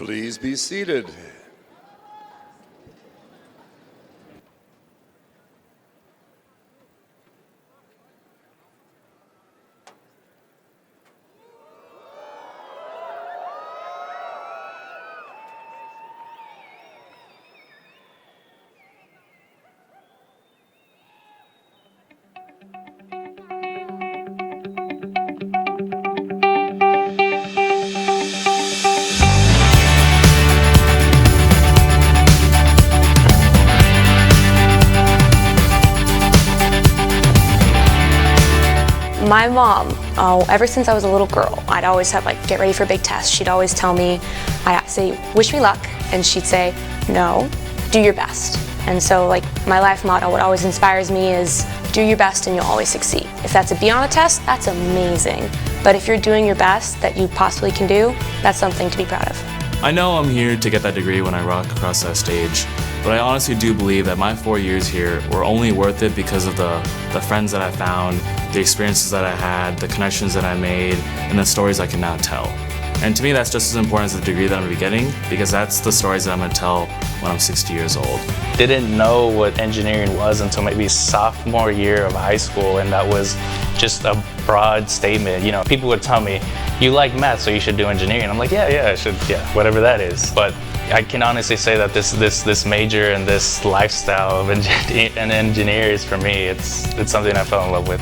Please be seated. My mom, ever since I was a little girl, I'd always have get ready for big tests. She'd always tell me, I'd say, wish me luck, and she'd say, no, do your best. And so my life motto, what always inspires me is do your best and you'll always succeed. If that's a B on a test, that's amazing. But if you're doing your best that you possibly can do, that's something to be proud of. I know I'm here to get that degree when I rock across that stage, but I honestly do believe that my 4 years here were only worth it because of the friends that I found, the experiences that I had, the connections that I made, and the stories I can now tell. And to me, that's just as important as the degree that I'm going to be getting, because that's the stories that I'm going to tell when I'm 60 years old. Didn't know what engineering was until maybe sophomore year of high school, and that was just a broad statement. You know, people would tell me, you like math, so you should do engineering. I'm like, yeah, I should, whatever that is. But I can honestly say that this major and this lifestyle of an engineer is, for me, it's something I fell in love with.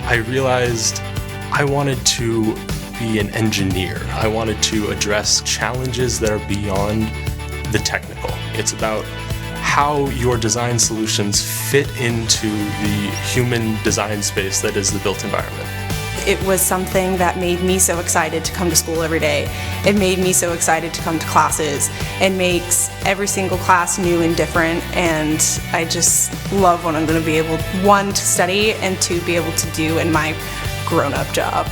I realized I wanted to be an engineer. I wanted to address challenges that are beyond the technical. It's about how your design solutions fit into the human design space that is the built environment. It was something that made me so excited to come to school every day. It made me so excited to come to classes. It makes every single class new and different, and I just love what I'm going to be able, one, to study, and two, be able to do in my grown-up job.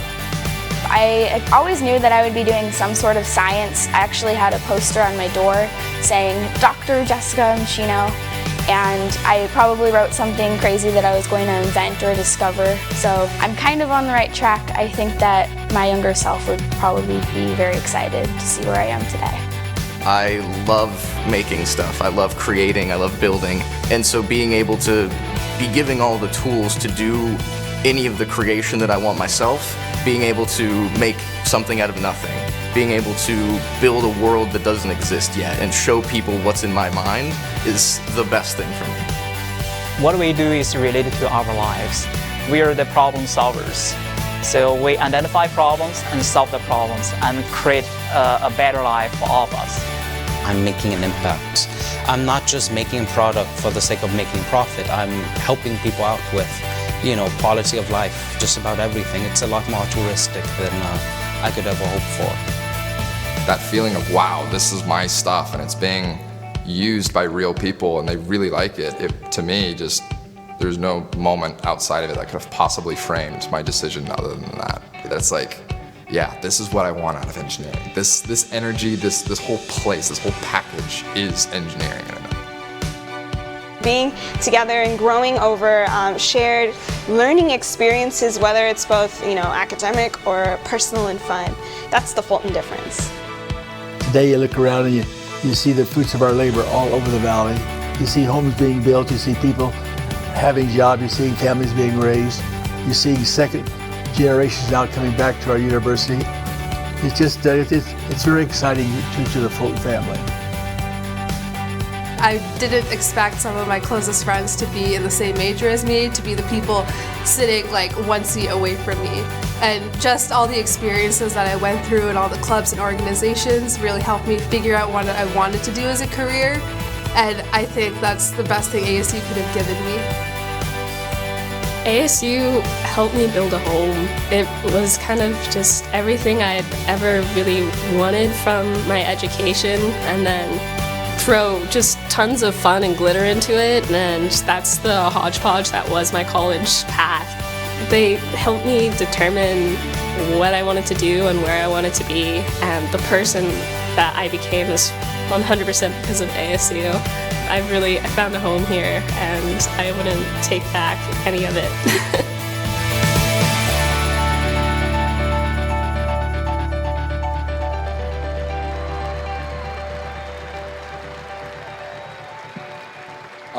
I always knew that I would be doing some sort of science. I actually had a poster on my door saying, Dr. Jessica Machino, and I probably wrote something crazy that I was going to invent or discover. So I'm kind of on the right track. I think that my younger self would probably be very excited to see where I am today. I love making stuff. I love creating. I love building. And so being able to be giving all the tools to do any of the creation that I want myself, being able to make something out of nothing, being able to build a world that doesn't exist yet and show people what's in my mind is the best thing for me. What we do is related to our lives. We are the problem solvers. So we identify problems and solve the problems and create a better life for all of us. I'm making an impact. I'm not just making a product for the sake of making profit. I'm helping people out with, quality of life, just about everything. It's a lot more altruistic than I could ever hope for. That feeling of, wow, this is my stuff and it's being used by real people and they really like it, to me, there's no moment outside of it that could have possibly framed my decision other than that. That's this is what I want out of engineering. This energy, this whole place, this whole package is engineering in a nutshell. Being together and growing over shared learning experiences, whether it's both academic or personal and fun, that's the Fulton difference. Today you look around and you see the fruits of our labor all over the valley. You see homes being built, you see people having jobs, you're seeing families being raised, you're seeing second generations now coming back to our university. It's just, it's very exciting to the Fulton family. I didn't expect some of my closest friends to be in the same major as me, to be the people sitting one seat away from me. And just all the experiences that I went through and all the clubs and organizations really helped me figure out what I wanted to do as a career. And I think that's the best thing ASU could have given me. ASU helped me build a home. It was kind of just everything I'd ever really wanted from my education, and then throw just tons of fun and glitter into it, and that's the hodgepodge that was my college path. They helped me determine what I wanted to do and where I wanted to be, and the person that I became is 100% because of ASU. I found a home here, and I wouldn't take back any of it.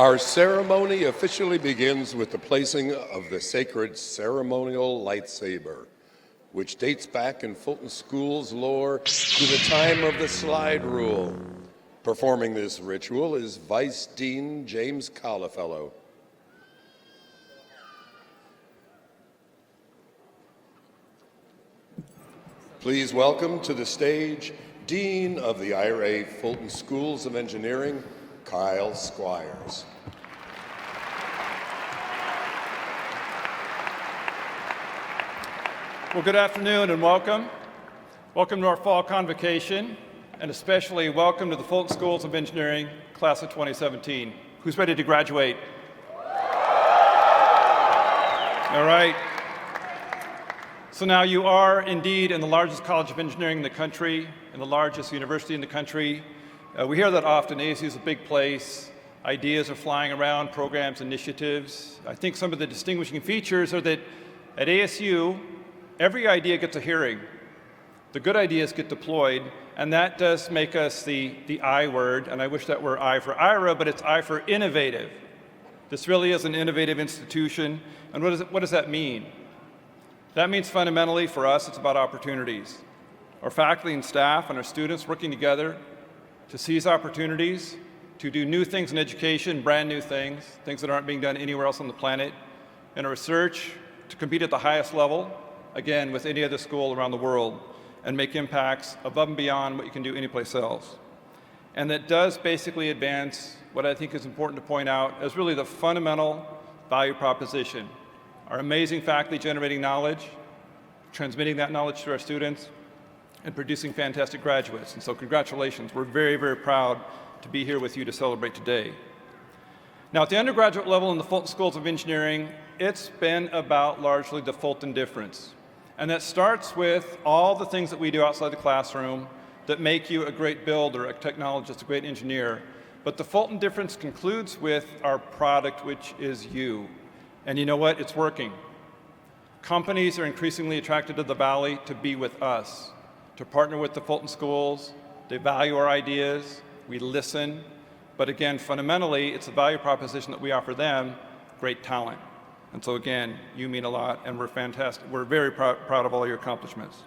Our ceremony officially begins with the placing of the sacred ceremonial lightsaber, which dates back in Fulton School's lore to the time of the slide rule. Performing this ritual is Vice Dean James Colafello. Please welcome to the stage Dean of the IRA Fulton Schools of Engineering, Kyle Squires. Well, good afternoon and welcome. Welcome to our fall convocation, and especially welcome to the Fulton Schools of Engineering class of 2017. Who's ready to graduate? All right. So now you are indeed in the largest college of engineering in the country, and the largest university in the country. We hear that often. ASU is a big place. Ideas are flying around, programs, initiatives. I think some of the distinguishing features are that at ASU, every idea gets a hearing. The good ideas get deployed, and that does make us the I word, and I wish that were I for IRA, but it's I for innovative. This really is an innovative institution, and what does that mean? That means fundamentally for us, it's about opportunities. Our faculty and staff and our students working together to seize opportunities, to do new things in education, brand new things that aren't being done anywhere else on the planet, and our research to compete at the highest level, again, with any other school around the world, and make impacts above and beyond what you can do anyplace else. And that does basically advance what I think is important to point out as really the fundamental value proposition. Our amazing faculty generating knowledge, transmitting that knowledge to our students, and producing fantastic graduates. And so congratulations. We're very, very proud to be here with you to celebrate today. Now, at the undergraduate level in the Fulton Schools of Engineering, it's been about largely the Fulton difference. And that starts with all the things that we do outside the classroom that make you a great builder, a technologist, a great engineer. But the Fulton difference concludes with our product, which is you. And you know what? It's working. Companies are increasingly attracted to the Valley to be with us, to partner with the Fulton Schools. They value our ideas. We listen. But again, fundamentally, it's a value proposition that we offer them, great talent. And so again, you mean a lot, and we're fantastic. We're very proud of all your accomplishments.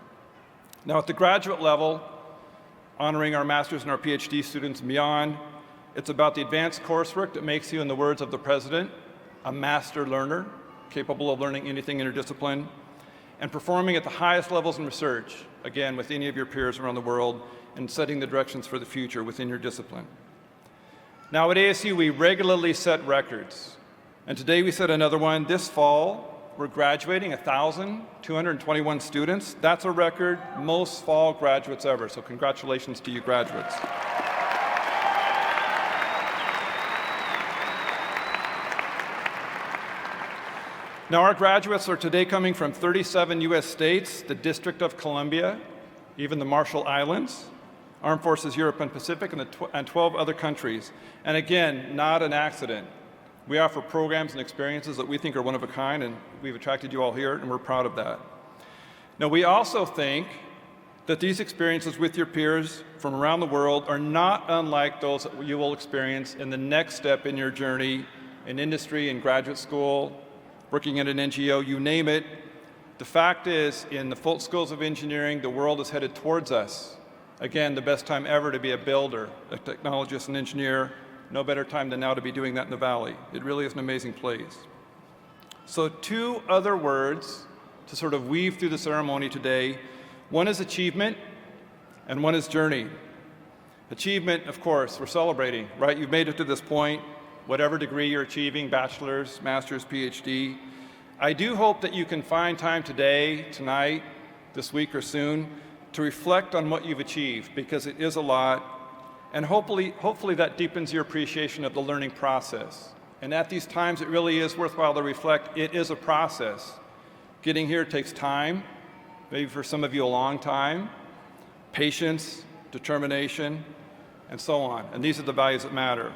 Now, at the graduate level, honoring our master's and our PhD students and beyond, it's about the advanced coursework that makes you, in the words of the president, a master learner, capable of learning anything in your discipline, and performing at the highest levels in research, again, with any of your peers around the world, and setting the directions for the future within your discipline. Now, at ASU, we regularly set records. And today we set another one. This fall, we're graduating 1,221 students. That's a record, most fall graduates ever. So congratulations to you graduates. Now, our graduates are today coming from 37 U.S. states, the District of Columbia, even the Marshall Islands, Armed Forces Europe and Pacific, and 12 other countries. And again, not an accident. We offer programs and experiences that we think are one of a kind, and we've attracted you all here, and we're proud of that. Now, we also think that these experiences with your peers from around the world are not unlike those that you will experience in the next step in your journey in industry, in graduate school, working at an NGO, you name it. The fact is, in the Fulton Schools of Engineering, the world is headed towards us. Again, the best time ever to be a builder, a technologist, an engineer. No better time than now to be doing that in the Valley. It really is an amazing place. So 2 other words to sort of weave through the ceremony today. One is achievement, and one is journey. Achievement, of course, we're celebrating, right? You've made it to this point, whatever degree you're achieving, bachelor's, master's, PhD. I do hope that you can find time today, tonight, this week or soon, to reflect on what you've achieved, because it is a lot, and hopefully that deepens your appreciation of the learning process. And at these times, it really is worthwhile to reflect. It is a process. Getting here takes time, maybe for some of you a long time, patience, determination, and so on. And these are the values that matter.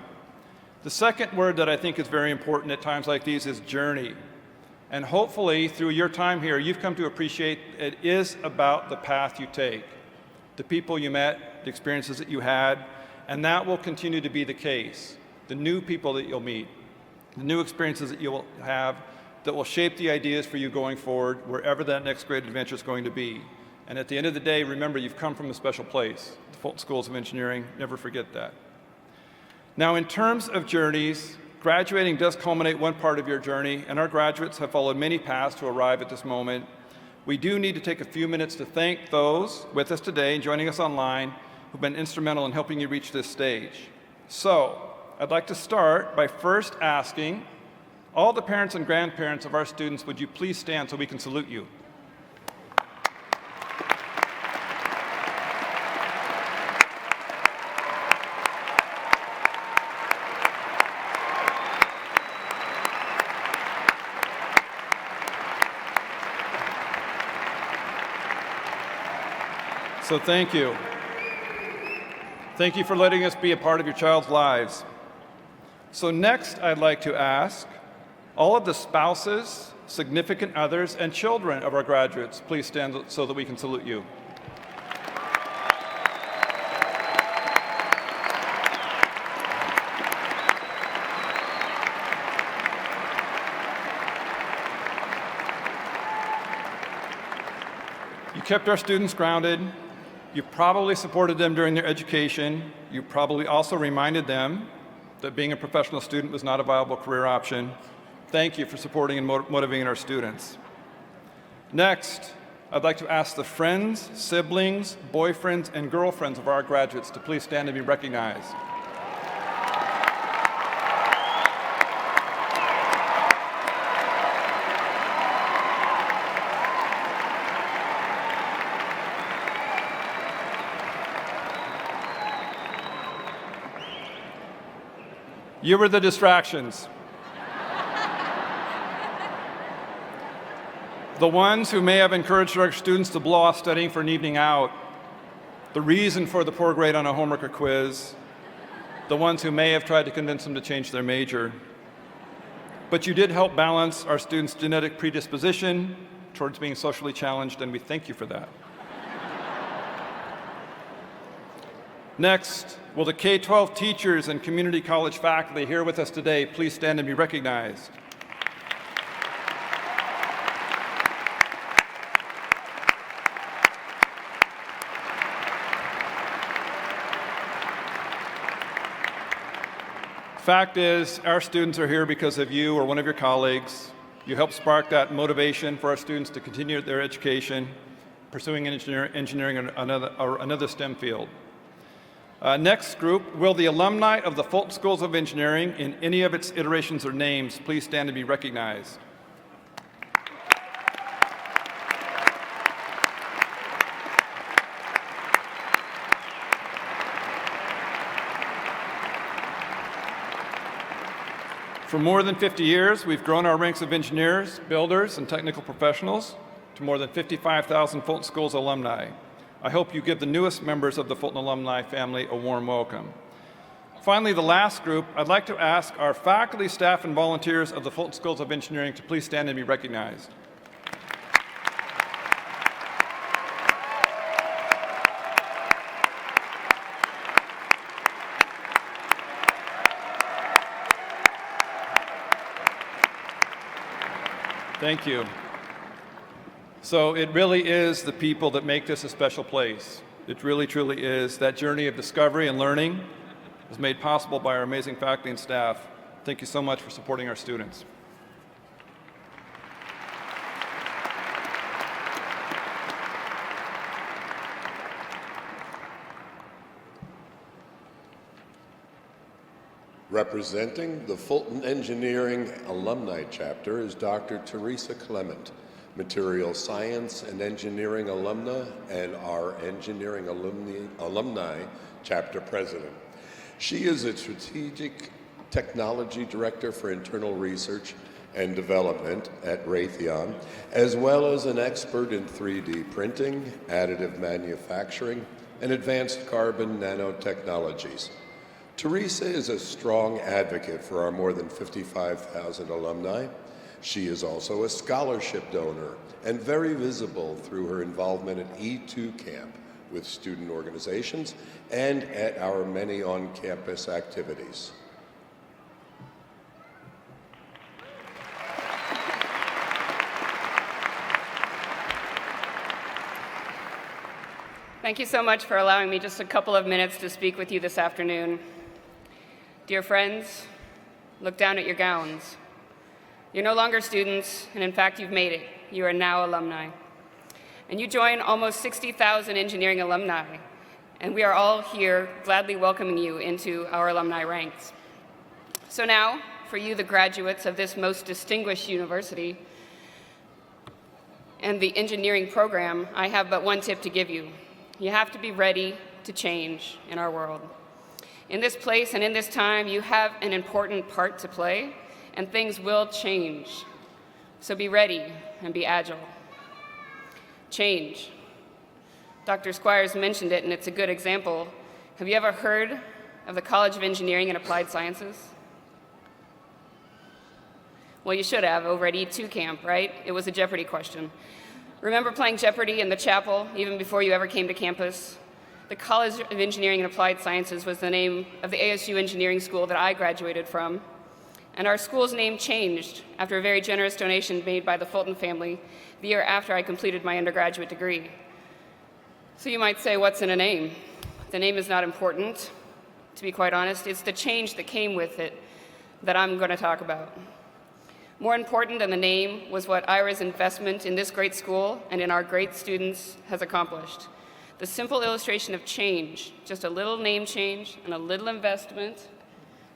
The second word that I think is very important at times like these is journey. And hopefully, through your time here, you've come to appreciate it is about the path you take, the people you met, the experiences that you had, and that will continue to be the case. the new people that you'll meet, the new experiences that you'll have that will shape the ideas for you going forward, wherever that next great adventure is going to be. And at the end of the day, remember, you've come from a special place, the Fulton Schools of Engineering. Never forget that. Now, in terms of journeys, graduating does culminate one part of your journey, and our graduates have followed many paths to arrive at this moment. We do need to take a few minutes to thank those with us today and joining us online who've been instrumental in helping you reach this stage. So, I'd like to start by first asking all the parents and grandparents of our students, would you please stand so we can salute you? So thank you. Thank you for letting us be a part of your child's lives. So next, I'd like to ask all of the spouses, significant others, and children of our graduates, please stand so that we can salute you. You kept our students grounded. You probably supported them during their education. You probably also reminded them that being a professional student was not a viable career option. Thank you for supporting and motivating our students. Next, I'd like to ask the friends, siblings, boyfriends, and girlfriends of our graduates to please stand and be recognized. You were the distractions. The ones who may have encouraged our students to blow off studying for an evening out, the reason for the poor grade on a homework or quiz, the ones who may have tried to convince them to change their major. But you did help balance our students' genetic predisposition towards being socially challenged, and we thank you for that. Next, will the K-12 teachers and community college faculty here with us today please stand and be recognized? Fact is, our students are here because of you or one of your colleagues. You helped spark that motivation for our students to continue their education, pursuing engineering or another STEM field. Next group, will the alumni of the Fulton Schools of Engineering in any of its iterations or names please stand and be recognized? For more than 50 years, we've grown our ranks of engineers, builders, and technical professionals to more than 55,000 Fulton Schools alumni. I hope you give the newest members of the Fulton alumni family a warm welcome. Finally, the last group, I'd like to ask our faculty, staff, and volunteers of the Fulton Schools of Engineering to please stand and be recognized. Thank you. So it really is the people that make this a special place. It really, truly is. That journey of discovery and learning is made possible by our amazing faculty and staff. Thank you so much for supporting our students. Representing the Fulton Engineering Alumni Chapter is Dr. Teresa Clement, Material Science and Engineering alumna and our Engineering Alumni Chapter President. She is a Strategic Technology Director for Internal Research and Development at Raytheon, as well as an expert in 3D printing, additive manufacturing, and advanced carbon nanotechnologies. Teresa is a strong advocate for our more than 55,000 alumni. She is also a scholarship donor and very visible through her involvement at E2 Camp with student organizations and at our many on-campus activities. Thank you so much for allowing me just a couple of minutes to speak with you this afternoon. Dear friends, look down at your gowns. You're no longer students, and in fact, you've made it. You are now alumni. And you join almost 60,000 engineering alumni, and we are all here gladly welcoming you into our alumni ranks. So now, for you, the graduates of this most distinguished university and the engineering program, I have but one tip to give you. You have to be ready to change in our world. In this place and in this time, you have an important part to play, and things will change. So be ready and be agile. Change. Dr. Squires mentioned it, and it's a good example. Have you ever heard of the College of Engineering and Applied Sciences? Well, you should have over at E2 camp, right? It was a Jeopardy question. Remember playing Jeopardy in the chapel even before you ever came to campus? The College of Engineering and Applied Sciences was the name of the ASU engineering school that I graduated from. And our school's name changed after a very generous donation made by the Fulton family the year after I completed my undergraduate degree. So you might say, what's in a name? The name is not important, to be quite honest. It's the change that came with it that I'm going to talk about. More important than the name was what IRA's investment in this great school and in our great students has accomplished. The simple illustration of change, just a little name change and a little investment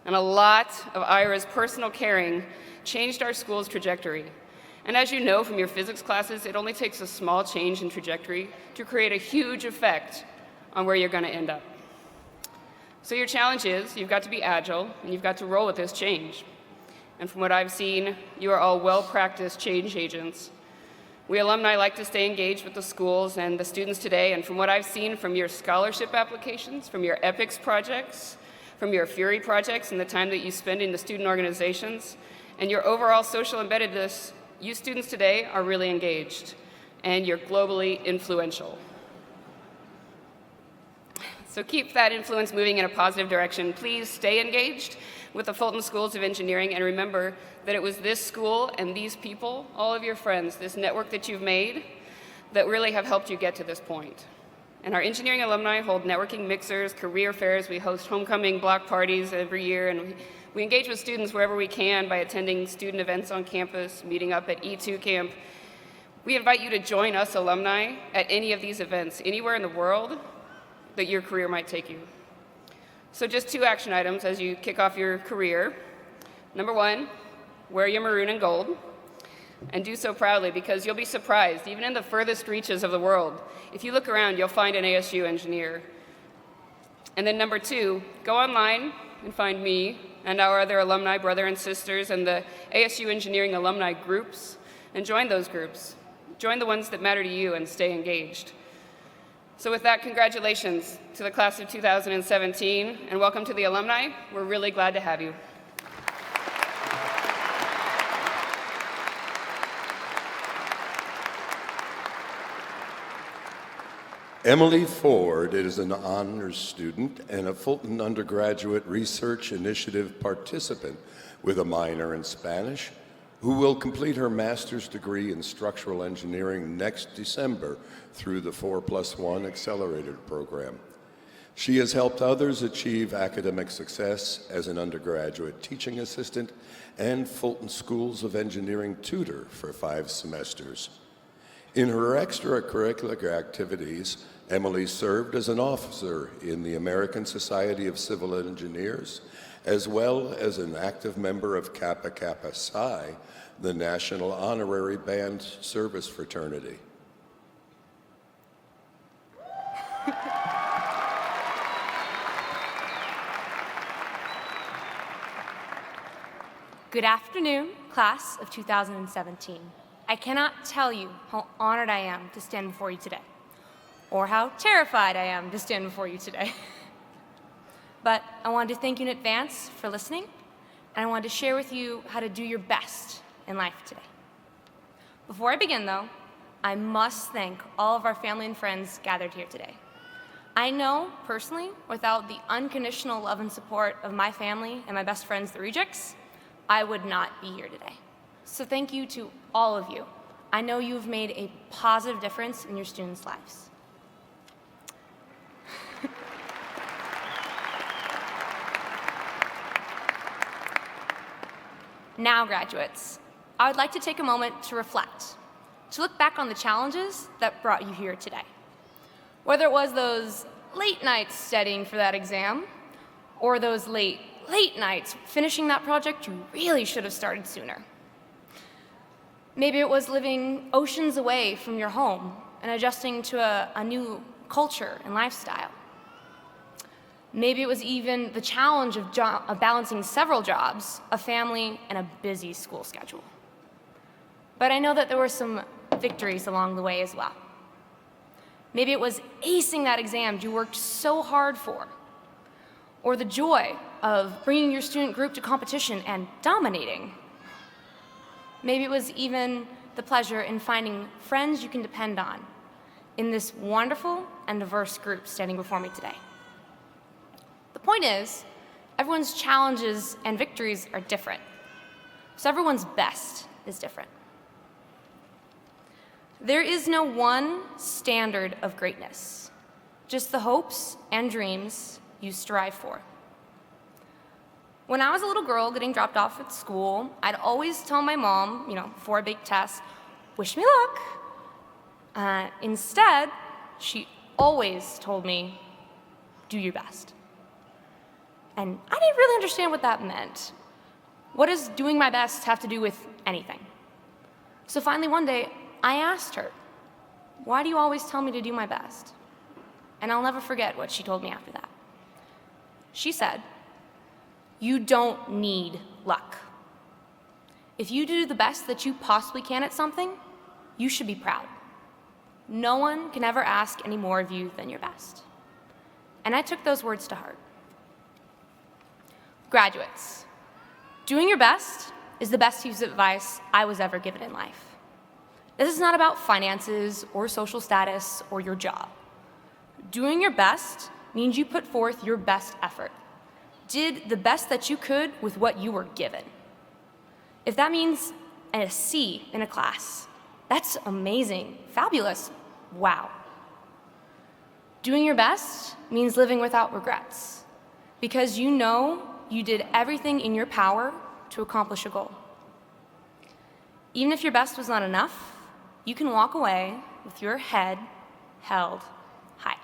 and a lot of IRA's personal caring changed our school's trajectory. And as you know from your physics classes, it only takes a small change in trajectory to create a huge effect on where you're going to end up. So your challenge is you've got to be agile and you've got to roll with this change. And from what I've seen, you are all well-practiced change agents. We alumni like to stay engaged with the schools and the students today, and from what I've seen from your scholarship applications, from your EPICS projects, from your Fury projects and the time that you spend in the student organizations, and your overall social embeddedness, you students today are really engaged, and you're globally influential. So keep that influence moving in a positive direction. Please stay engaged with the Fulton Schools of Engineering, and remember that it was this school and these people, all of your friends, this network that you've made, that really have helped you get to this point. And our engineering alumni hold networking mixers, career fairs, we host homecoming block parties every year, and we engage with students wherever we can by attending student events on campus, meeting up at E2 camp. We invite you to join us alumni at any of these events, anywhere in the world that your career might take you. So just 2 action items as you kick off your career. Number 1, wear your maroon and gold, and do so proudly, because you'll be surprised, even in the furthest reaches of the world, if you look around, you'll find an ASU engineer. And then number 2, go online and find me and our other alumni brother and sisters and the ASU engineering alumni groups, and join those groups. Join the ones that matter to you and stay engaged. So with that, congratulations to the class of 2017, and welcome to the alumni. We're really glad to have you. Emily Ford is an honors student and a Fulton undergraduate research initiative participant with a minor in Spanish, who will complete her master's degree in structural engineering next December through the 4+1 accelerated program. She has helped others achieve academic success as an undergraduate teaching assistant and Fulton Schools of Engineering tutor for 5 semesters. In her extracurricular activities, Emily served as an officer in the American Society of Civil Engineers, as well as an active member of Kappa Kappa Psi, the National Honorary Band Service Fraternity. Good afternoon, class of 2017. I cannot tell you how honored I am to stand before you today, or how terrified I am to stand before you today. But I wanted to thank you in advance for listening, and I wanted to share with you how to do your best in life today. Before I begin, though, I must thank all of our family and friends gathered here today. I know, personally, without the unconditional love and support of my family and my best friends, the Rejects, I would not be here today. So thank you to all of you. I know you've made a positive difference in your students' lives. Now, graduates, I would like to take a moment to reflect, to look back on the challenges that brought you here today. Whether it was those late nights studying for that exam, or those late nights finishing that project you really should have started sooner. Maybe it was living oceans away from your home and adjusting to a new culture and lifestyle. Maybe it was even the challenge of balancing several jobs, a family, and a busy school schedule. But I know that there were some victories along the way as well. Maybe it was acing that exam you worked so hard for, or the joy of bringing your student group to competition and dominating. Maybe it was even the pleasure in finding friends you can depend on in this wonderful and diverse group standing before me today. The point is, everyone's challenges and victories are different, so everyone's best is different. There is no one standard of greatness, just the hopes and dreams you strive for. When I was a little girl getting dropped off at school, I'd always tell my mom, before a big test, wish me luck. Instead, she always told me, do your best. And I didn't really understand what that meant. What does doing my best have to do with anything? So finally one day, I asked her, why do you always tell me to do my best? And I'll never forget what she told me after that. She said, you don't need luck. If you do the best that you possibly can at something, you should be proud. No one can ever ask any more of you than your best. And I took those words to heart. Graduates, doing your best is the best piece of advice I was ever given in life. This is not about finances or social status or your job. Doing your best means you put forth your best effort, did the best that you could with what you were given. If that means a C in a class, that's amazing, fabulous, wow. Doing your best means living without regrets, because you know you did everything in your power to accomplish a goal. Even if your best was not enough, you can walk away with your head held high.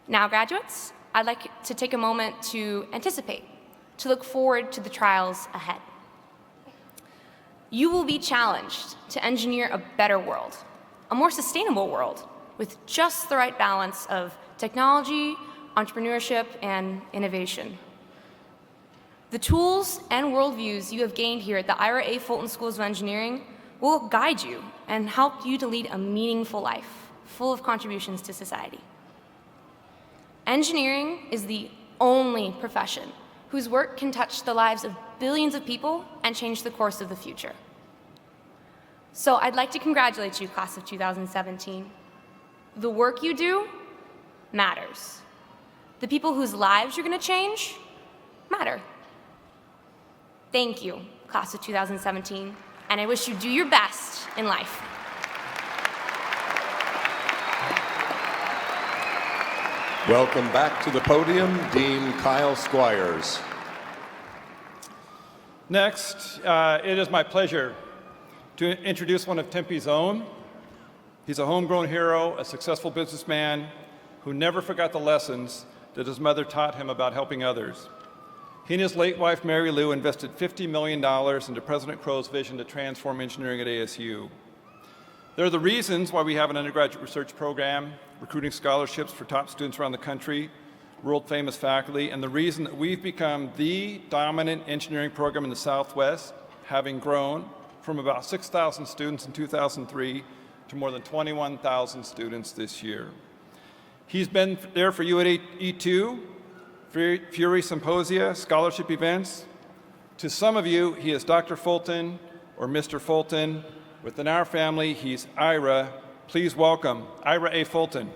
Now, graduates, I'd like to take a moment to anticipate, to look forward to the trials ahead. You will be challenged to engineer a better world, a more sustainable world, with just the right balance of technology, entrepreneurship, and innovation. The tools and worldviews you have gained here at the Ira A. Fulton Schools of Engineering will guide you and help you to lead a meaningful life, full of contributions to society. Engineering is the only profession whose work can touch the lives of billions of people and change the course of the future. So I'd like to congratulate you, class of 2017. The work you do matters. The people whose lives you're going to change matter. Thank you, class of 2017, and I wish you do your best in life. Welcome back to the podium, Dean Kyle Squires. Next, it is my pleasure to introduce one of Tempe's own. He's a homegrown hero, a successful businessman who never forgot the lessons that his mother taught him about helping others. He and his late wife, Mary Lou, invested $50 million into President Crow's vision to transform engineering at ASU. They're the reasons why we have an undergraduate research program, recruiting scholarships for top students around the country, world-famous faculty, and the reason that we've become the dominant engineering program in the Southwest, having grown from about 6,000 students in 2003 to more than 21,000 students this year. He's been there for you at E2, Fury Symposia, scholarship events. To some of you, he is Dr. Fulton or Mr. Fulton. Within our family, he's Ira. Please welcome Ira A. Fulton.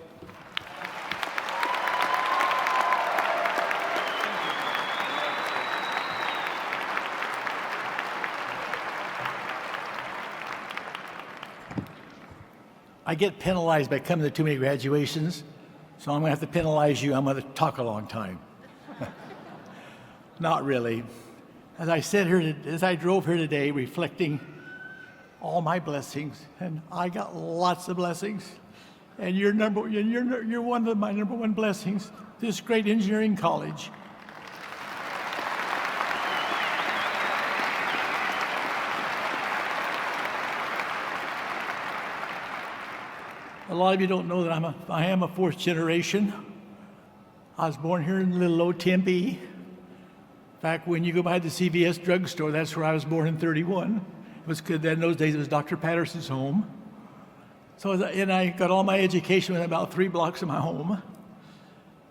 I get penalized by coming to too many graduations, so I'm going to have to penalize you. I'm going to talk a long time. Not really. as I said here, as I drove here today, reflecting all my blessings, and I got lots of blessings, and you're one of my number one blessings. This great engineering college. A lot of you don't know that I am a fourth generation. I was born here in little old Tempe. In fact, when you go by the CVS drugstore, that's where I was born in '31. It was good. In those days, it was Dr. Patterson's home. So, and I got all my education within about 3 blocks of my home.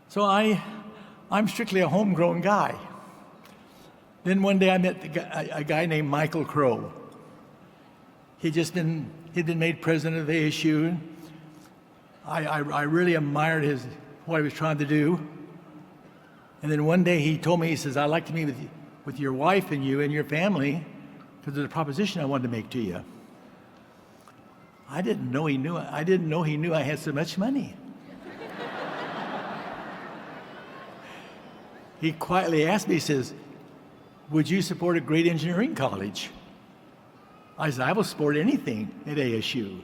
So I'm strictly a homegrown guy. Then one day I met a guy named Michael Crow. He'd been made president of ASU. I really admired what he was trying to do. And then one day he told me, he says, I'd like to meet with your wife and you and your family because there's a proposition I wanted to make to you. I didn't know he knew I had so much money. He quietly asked me, he says, would you support a great engineering college? I said, I will support anything at ASU.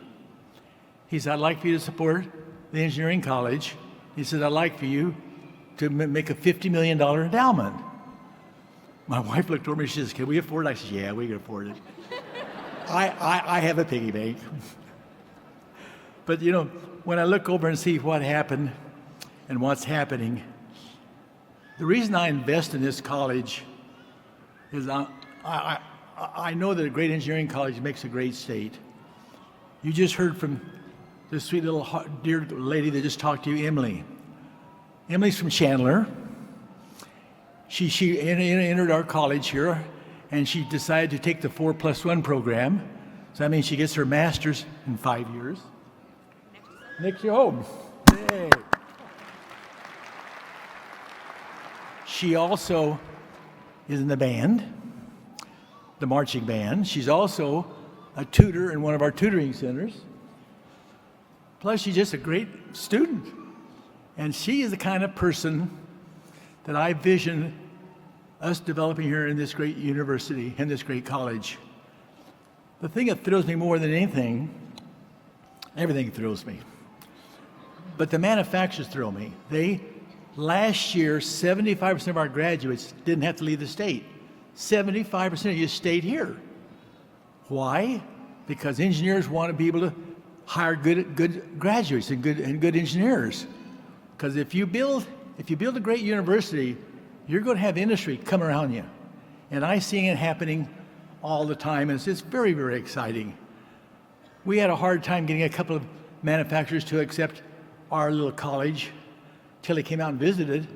He said, I'd like for you to support the engineering college. He said, I'd like for you to make a $50 million endowment. My wife looked over me, she says, can we afford it? I said, yeah, we can afford it. I have a piggy bank. But you know, when I look over and see what happened and what's happening, the reason I invest in this college is I know that a great engineering college makes a great state. You just heard from this sweet little dear lady that just talked to you, Emily. Emily's from Chandler. She entered our college here, and she decided to take the 4+1 program. So that means she gets her master's in 5 years. Next year home. Yay. She also is in the band, the marching band. She's also a tutor in one of our tutoring centers. Plus, she's just a great student. And she is the kind of person that I vision us developing here in this great university, in this great college. The thing that thrills me more than anything, everything thrills me, but the manufacturers thrill me. Last year, 75% of our graduates didn't have to leave the state. 75% of you stayed here. Why? Because engineers want to be able to hire good graduates and good engineers. Because if you build a great university, you're going to have industry come around you. And I see it happening all the time, and it's very, very exciting. We had a hard time getting a couple of manufacturers to accept our little college till they came out and visited.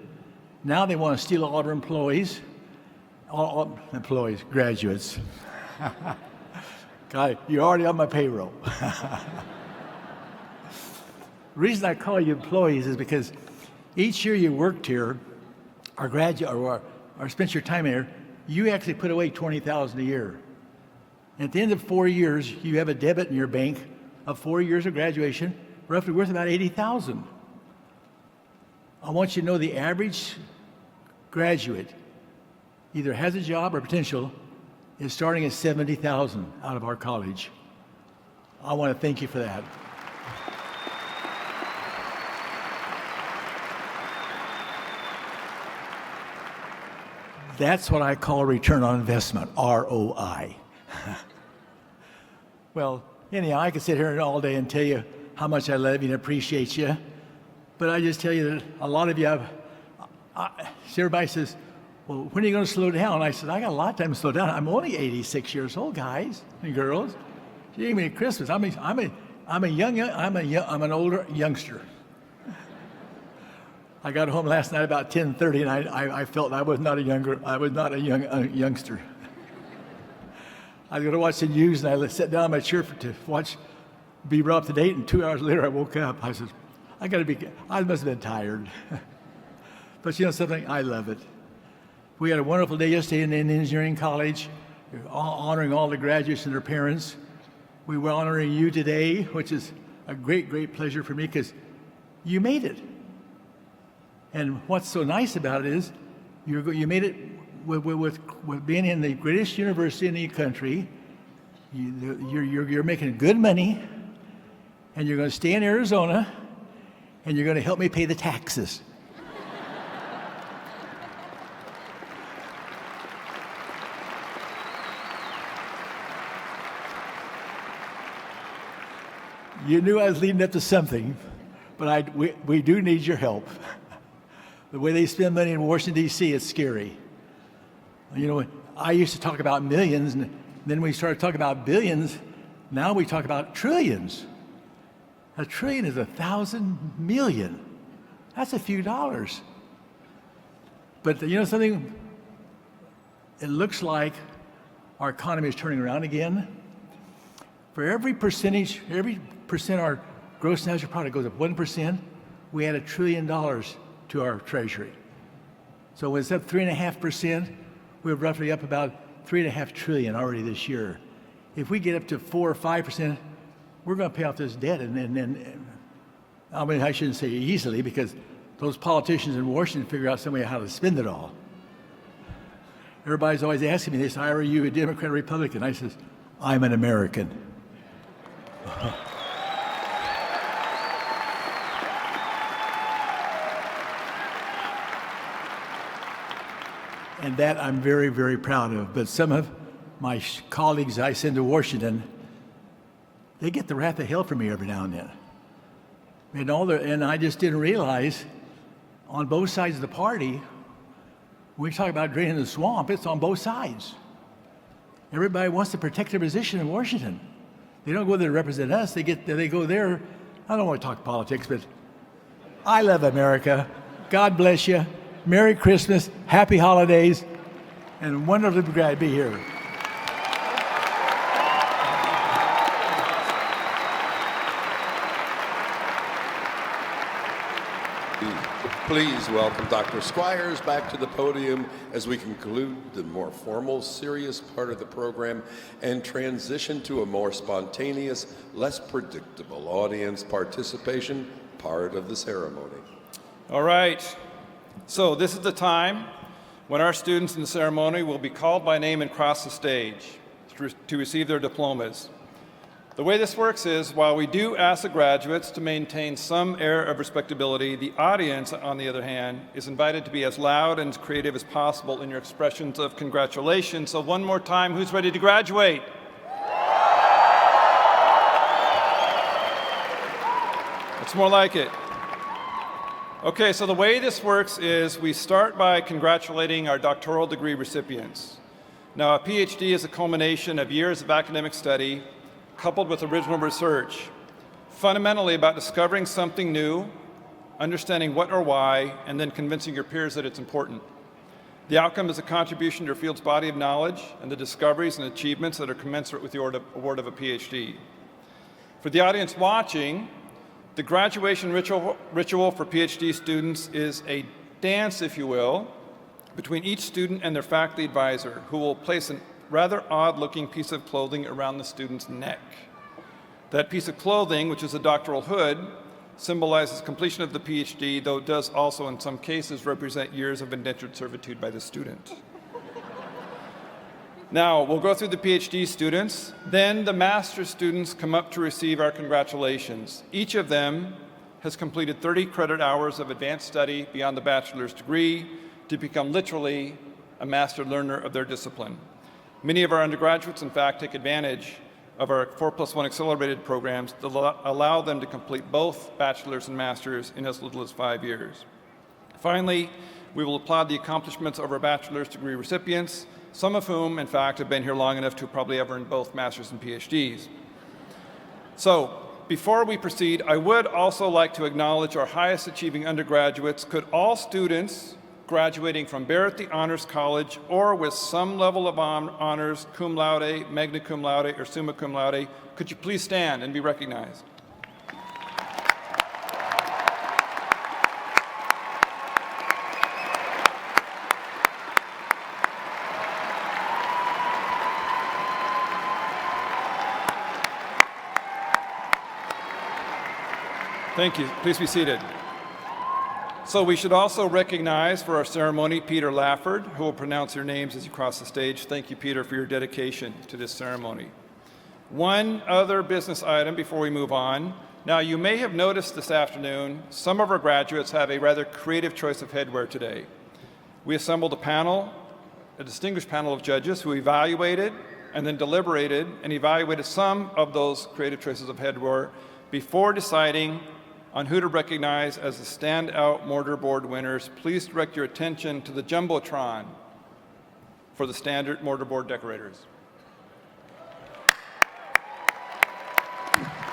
Now they want to steal all our employees, graduates. God, you're already on my payroll. The reason I call you employees is because each year you worked here, or spent your time here, you actually put away $20,000 a year. And at the end of 4 years, you have a debit in your bank of 4 years of graduation, roughly worth about $80,000. I want you to know the average graduate either has a job or potential is starting at $70,000 out of our college. I want to thank you for that. That's what I call return on investment, ROI. Well, anyhow, I could sit here all day and tell you how much I love you and appreciate you, but I just tell you that a lot of you everybody says, well, when are you going to slow down? I said, I got a lot of time to slow down. I'm only 86 years old, guys and girls. She gave me a Christmas. I'm an older youngster. I got home last night about 10:30, and I felt I was not a youngster. I was going to watch the news, and I sat down in my chair to be brought up to date, and 2 hours later I woke up. I said, I must have been tired. But you know something? I love it. We had a wonderful day yesterday in engineering college, honoring all the graduates and their parents. We were honoring you today, which is a great, great pleasure for me because you made it. And what's so nice about it is you made it with being in the greatest university in the country, you're making good money, and you're going to stay in Arizona, and you're going to help me pay the taxes. You knew I was leading up to something, but we do need your help. The way they spend money in Washington, D.C., it's scary. You know, I used to talk about millions, and then we started talking about billions. Now we talk about trillions. A trillion is 1,000 million. That's a few dollars. But you know something? It looks like our economy is turning around again. For every percent our gross national product goes up 1%, we add $1 trillion to our treasury. So when it's up 3.5%, we're roughly up about 3.5 trillion already this year. If we get up to 4 or 5%, we're going to pay off this debt, and I mean, I shouldn't say easily, because those politicians in Washington figure out some way how to spend it all. Everybody's always asking me this: "Are you a Democrat or Republican?" I says, "I'm an American." And that I'm very, very proud of. But some of my colleagues I send to Washington, they get the wrath of hell from me every now and then. And I just didn't realize, on both sides of the party, when we talk about draining the swamp, it's on both sides. Everybody wants to protect their position in Washington. They don't go there to represent us. They go there. I don't want to talk politics, but I love America. God bless you. Merry Christmas, Happy Holidays, and wonderful to be here. Please welcome Dr. Squires back to the podium as we conclude the more formal, serious part of the program and transition to a more spontaneous, less predictable audience participation part of the ceremony. All right. So this is the time when our students in the ceremony will be called by name and cross the stage to receive their diplomas. The way this works is, while we do ask the graduates to maintain some air of respectability, the audience, on the other hand, is invited to be as loud and as creative as possible in your expressions of congratulations. So one more time, who's ready to graduate? It's more like it. Okay, so the way this works is we start by congratulating our doctoral degree recipients. Now, a PhD is a culmination of years of academic study coupled with original research, fundamentally about discovering something new, understanding what or why, and then convincing your peers that it's important. The outcome is a contribution to your field's body of knowledge and the discoveries and achievements that are commensurate with the award of a PhD. For the audience watching, the graduation ritual for PhD students is a dance, if you will, between each student and their faculty advisor, who will place a rather odd-looking piece of clothing around the student's neck. That piece of clothing, which is a doctoral hood, symbolizes completion of the PhD, though it does also, in some cases, represent years of indentured servitude by the student. Now, we'll go through the PhD students, then the master's students come up to receive our congratulations. Each of them has completed 30 credit hours of advanced study beyond the bachelor's degree to become literally a master learner of their discipline. Many of our undergraduates, in fact, take advantage of our 4+1 accelerated programs that allow them to complete both bachelor's and master's in as little as 5 years. Finally, we will applaud the accomplishments of our bachelor's degree recipients, some of whom, in fact, have been here long enough to probably have earned both master's and PhDs. So, before we proceed, I would also like to acknowledge our highest achieving undergraduates. Could all students graduating from Barrett the Honors College or with some level of honors, cum laude, magna cum laude, or summa cum laude, could you please stand and be recognized? Thank you. Please be seated. So we should also recognize for our ceremony Peter Lafford, who will pronounce your names as you cross the stage. Thank you, Peter, for your dedication to this ceremony. One other business item before we move on. Now, you may have noticed this afternoon, some of our graduates have a rather creative choice of headwear today. We assembled a distinguished panel of judges who evaluated and then deliberated and evaluated some of those creative choices of headwear before deciding on who to recognize as the standout mortarboard winners. Please direct your attention to the Jumbotron for the standard mortarboard decorators.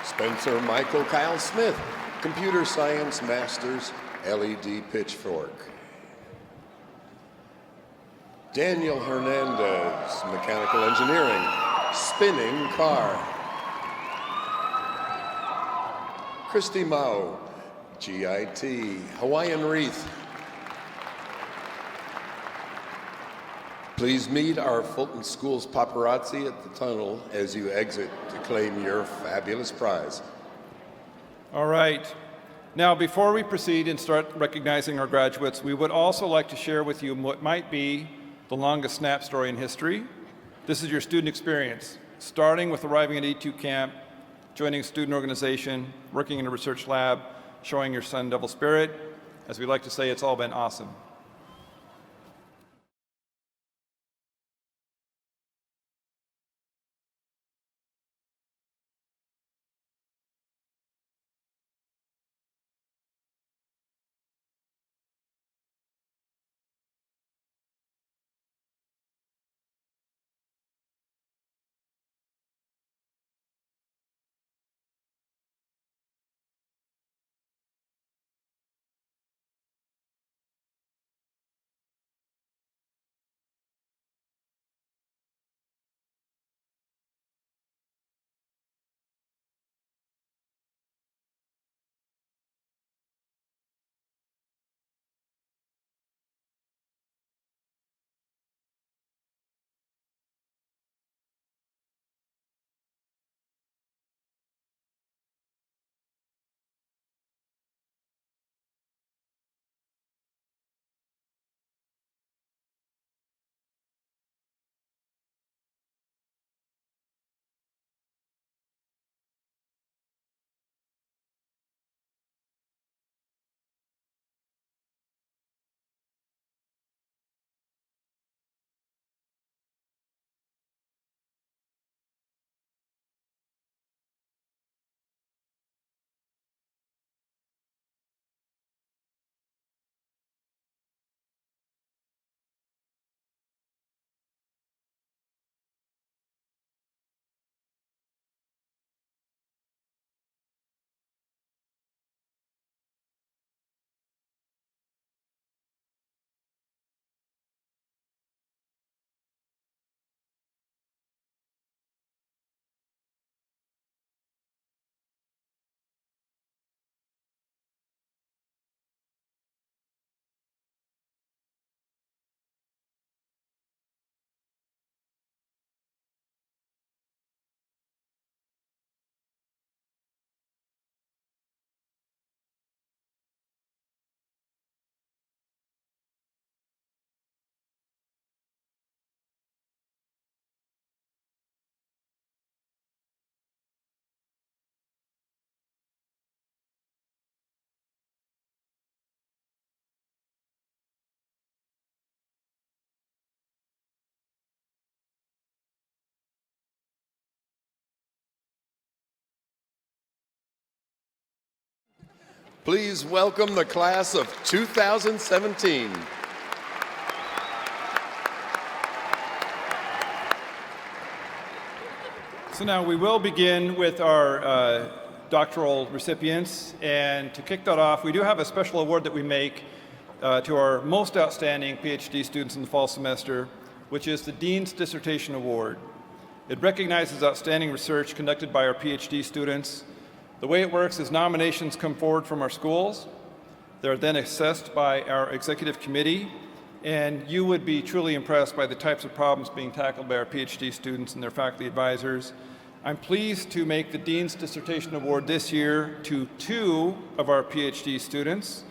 Spencer Michael Kyle Smith, Computer Science Masters, LED Pitchfork. Daniel Hernandez, Mechanical Engineering, Spinning Car. Christy Mao, GIT, Hawaiian Wreath. Please meet our Fulton Schools paparazzi at the tunnel as you exit to claim your fabulous prize. All right. Now, before we proceed and start recognizing our graduates, we would also like to share with you what might be the longest SNAP story in history. This is your student experience, starting with arriving at E2 camp, joining a student organization, working in a research lab, showing your Sun Devil spirit. As we like to say, it's all been awesome. Please welcome the class of 2017. So now we will begin with our doctoral recipients, and to kick that off, we do have a special award that we make to our most outstanding PhD students in the fall semester, which is the Dean's Dissertation Award. It recognizes outstanding research conducted by our PhD students. The way it works is nominations come forward from our schools. They're then assessed by our executive committee, and you would be truly impressed by the types of problems being tackled by our PhD students and their faculty advisors. I'm pleased to make the Dean's Dissertation Award this year to 2 of our PhD students.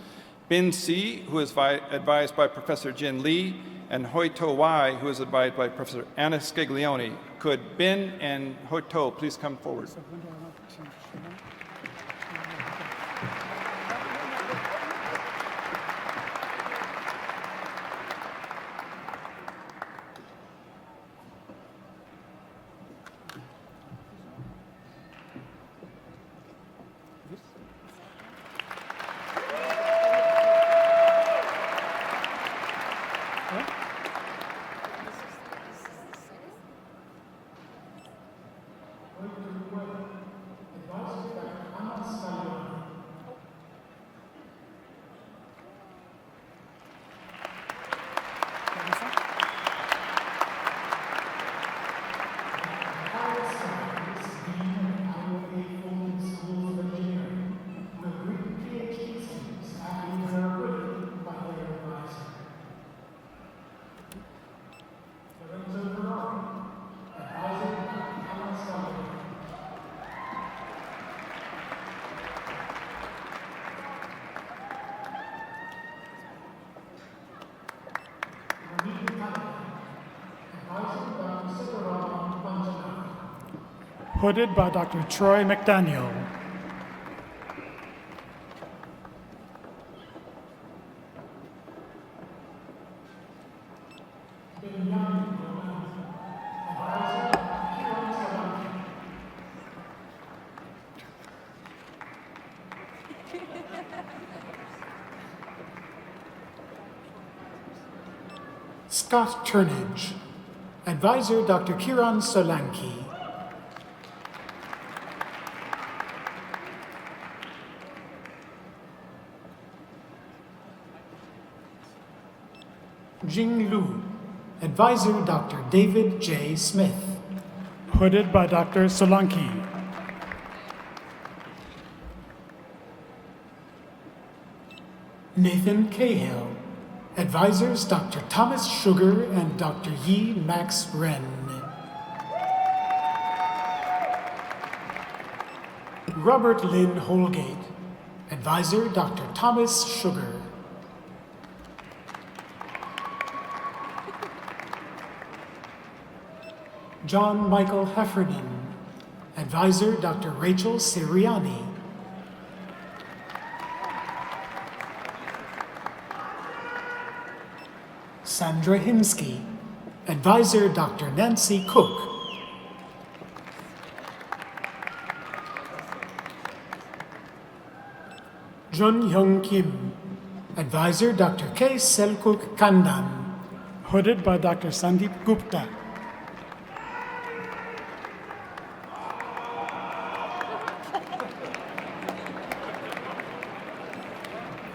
Bin Si, who is advised by Professor Jin Lee, and Hoi To Wai, who is advised by Professor Anna Scaglione. Could Bin and Hoi To please come forward? Hooded by Dr. Troy McDaniel. Scott Turnage. Advisor Dr. Kiran Solanki. Jing Lu. Advisor Dr. David J. Smith. Hooded by Dr. Solanki. Nathan Cahill. Advisors Dr. Thomas Sugar and Dr. Yi Max Ren. Robert Lynn Holgate. Advisor Dr. Thomas Sugar. John Michael Heffernan. Advisor Dr. Rachel Siriani. Sandra Hinsky. Advisor Dr. Nancy Cook. Jun Hyung Kim. Advisor Dr. K. Selkuk Kandan. Hooded by Dr. Sandeep Gupta.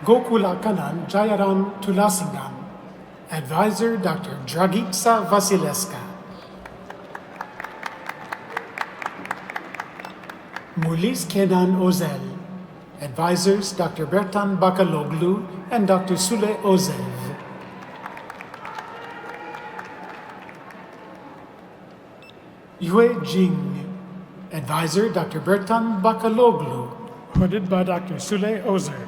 Gokula Kanan Jayaram Tulasingan. Advisor Dr. Dragitsa Vasileska. Mulis Kenan Ozel. Advisors Dr. Bertan Bakaloglu and Dr. Sule Ozev. Yue Jing. Advisor Dr. Bertan Bakaloglu. Hooded by Dr. Sule Ozer.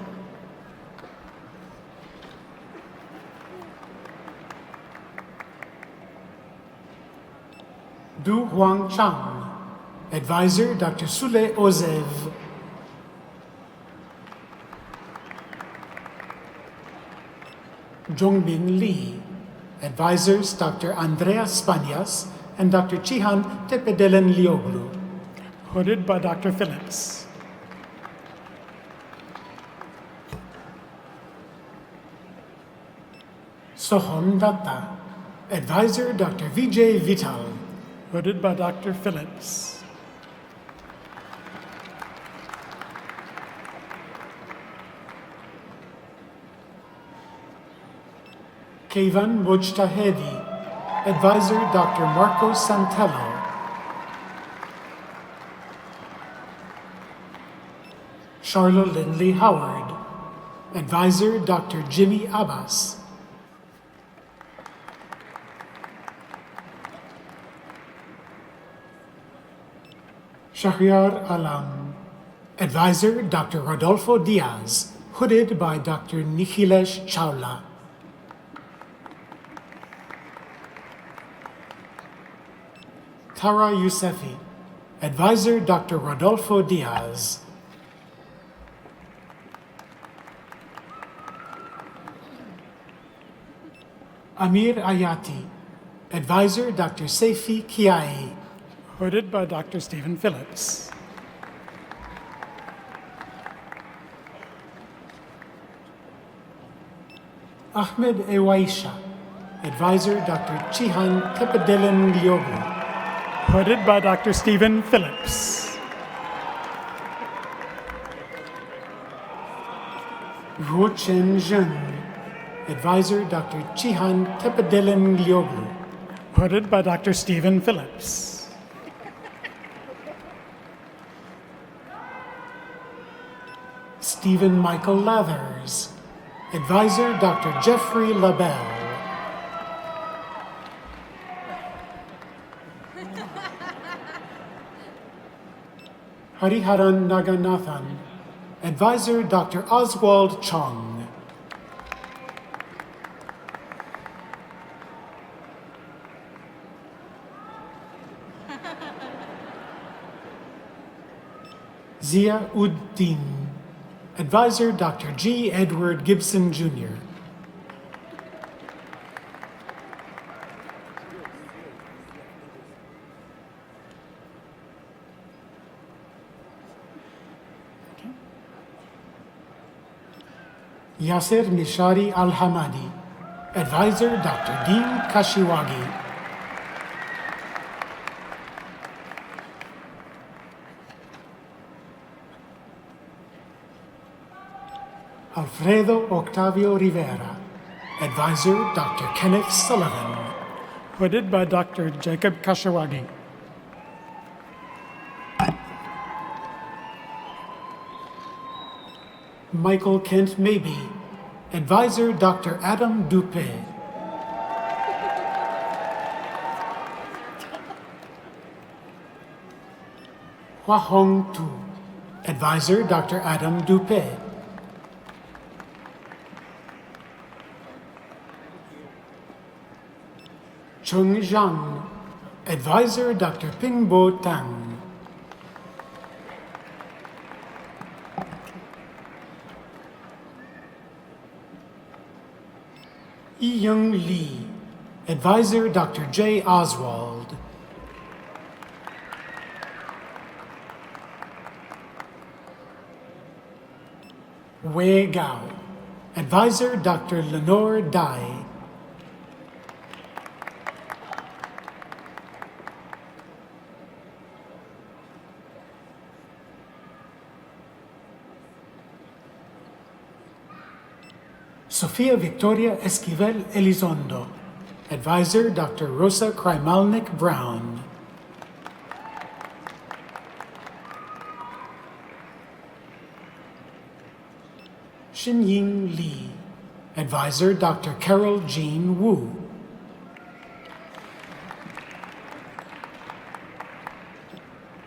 Du Huang Chang. Advisor Dr. Sule Ozev. Jongbin Lee. Advisors Dr. Andrea Spanias and Dr. Chihan Tepedelen Lioglu. Hooded by Dr. Phillips. Sohon Datta. Advisor Dr. Vijay Vital. Hooded by Dr. Phillips. Kevan Mujtahedi. Advisor Dr. Marco Santello. Charlotte Lindley Howard. Advisor Dr. Jimmy Abbas. Shahriar Alam. Advisor Dr. Rodolfo Diaz. hooded by Dr. Nikhilesh Chawla. Tara Yousefi, Advisor Dr. Rodolfo Diaz. Amir Ayati, Advisor Dr. Seifi Kiai. Hooded by Dr. Stephen Phillips. Ahmed Ewaisha, Advisor Dr. Chihan Tepedelen Lioglu. Hooded by Dr. Stephen Phillips. Wu Chen Zheng, Advisor Dr. Chihan Tepedelen Lioglu. Hooded by Dr. Stephen Phillips. Stephen Michael Lathers, Advisor Dr. Jeffrey LaBelle. Hariharan Naganathan, Advisor Dr. Oswald Chong. Zia Uddin, Advisor Dr. G. Edward Gibson Jr. Yasser Nishari Al-Hamadi, Advisor Dr. Dean Kashiwagi. Alfredo Octavio Rivera, Advisor Dr. Kenneth Sullivan. Hooded by Dr. Jacob Kashiwagi. Michael Kent Mabey, Advisor Dr. Adam Dupé. Hua Hong Tu, Advisor Dr. Adam Dupé. Chung Zhang, Advisor Dr. Pingbo Tang. Yi Young Lee, Advisor Dr. J. Oswald. Wei Gao, Advisor Dr. Lenore Dai. Sofia Victoria Esquivel Elizondo, Advisor Dr. Rosa Krymalnik Brown. Xinying Li, Advisor Dr. Carol Jean Wu.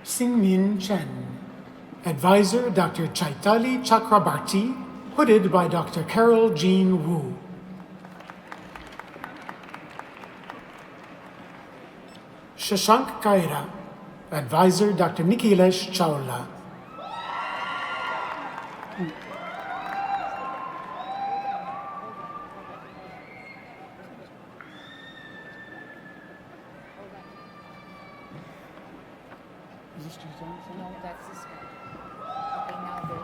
Xingmin Chen, Advisor Dr. Chaitali Chakrabarti, hooded by Dr. Carol Jean Wu. Shashank Kaira, Advisor Dr. Nikhilesh Chawla. Is this too long? No, that's this guy. Okay, now the,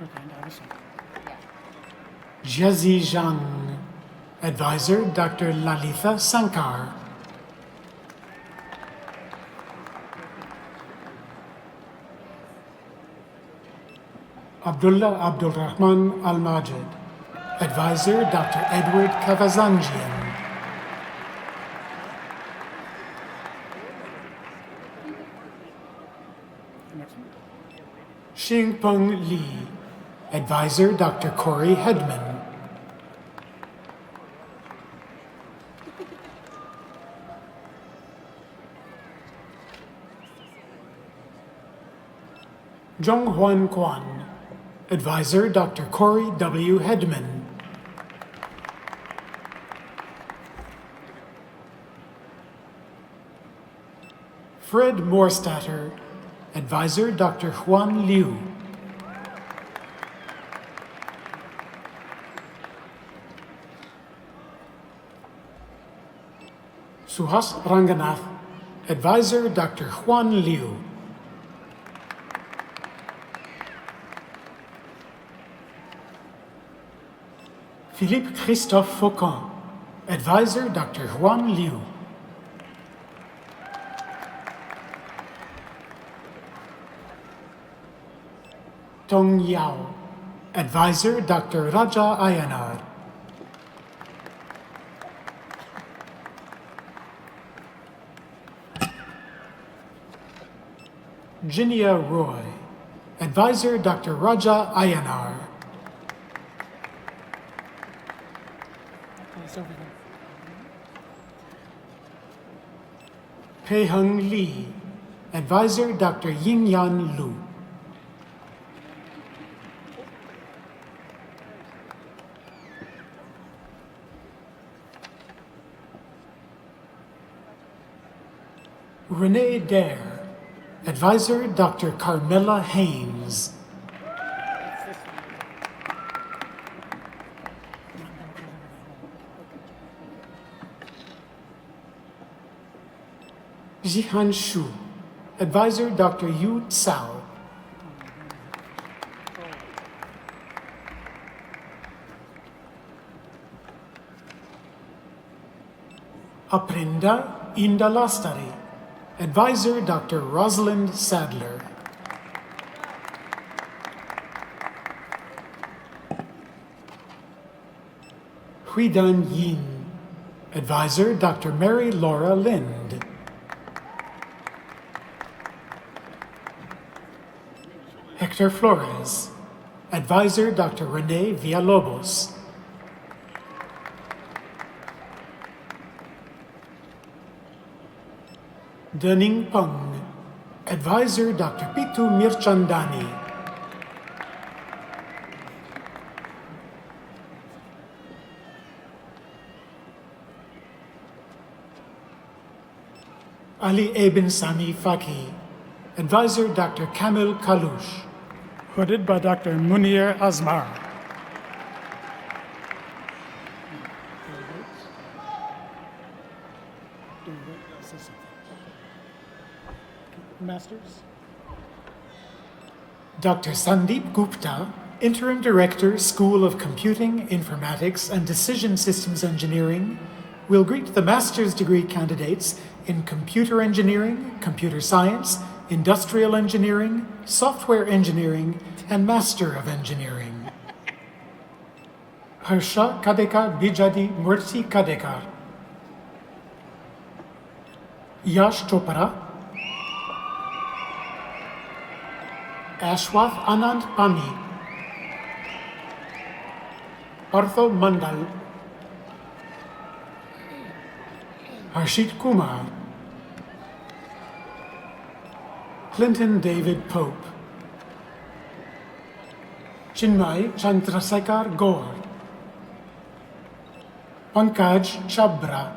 Okay, now this one. Jiazi Zhang, Advisor Dr. Lalitha Sankar. Abdullah Abdul Rahman Al Majid, Advisor Dr. Edward Kavazanjian. Xingpeng Li, Advisor Dr. Corey Hedman. Zhonghuan Quan, Advisor, Dr. Corey W. Hedman. Fred Morstatter. Advisor, Dr. Juan Liu. Suhas Ranganath. Advisor, Dr. Juan Liu. Philippe Christophe Faucon. Advisor, Dr. Juan Liu. Tong Yao. Advisor, Dr. Raja Ayanar. Jinia Roy. Advisor, Dr. Raja Ayanar. Pei Hung Lee. Advisor, Dr. Ying Yan Lu. Renee Dare. Advisor, Dr. Carmela Haynes. Jihan Shu. Advisor, Dr. Yu Tsao. Aprenda Indalastari. Advisor, Dr. Rosalind Sadler. Huidan Yin. Advisor, Dr. Mary Laura Lind. Hector Flores. Advisor, Dr. Rene Villalobos. Dunning Peng. Advisor, Dr. Pitu Mirchandani. Ali Ibn Sami Faki. Advisor, Dr. Kamil Kalush. Hooded by Dr. Munir Azmar. Masters. Dr. Sandeep Gupta, Interim Director, School of Computing, Informatics, and Decision Systems Engineering, will greet the master's degree candidates in Computer Engineering, Computer Science, Industrial Engineering, Software Engineering, and Master of Engineering. Harsha Kadekar Bijadi Murti Kadekar. Yash Chopra. Ashwath Anand Pami. Partho Mandal. Harshit Kumar. Clinton David Pope. Chinmay Chandrasekhar Gaur. Pankaj Chabra.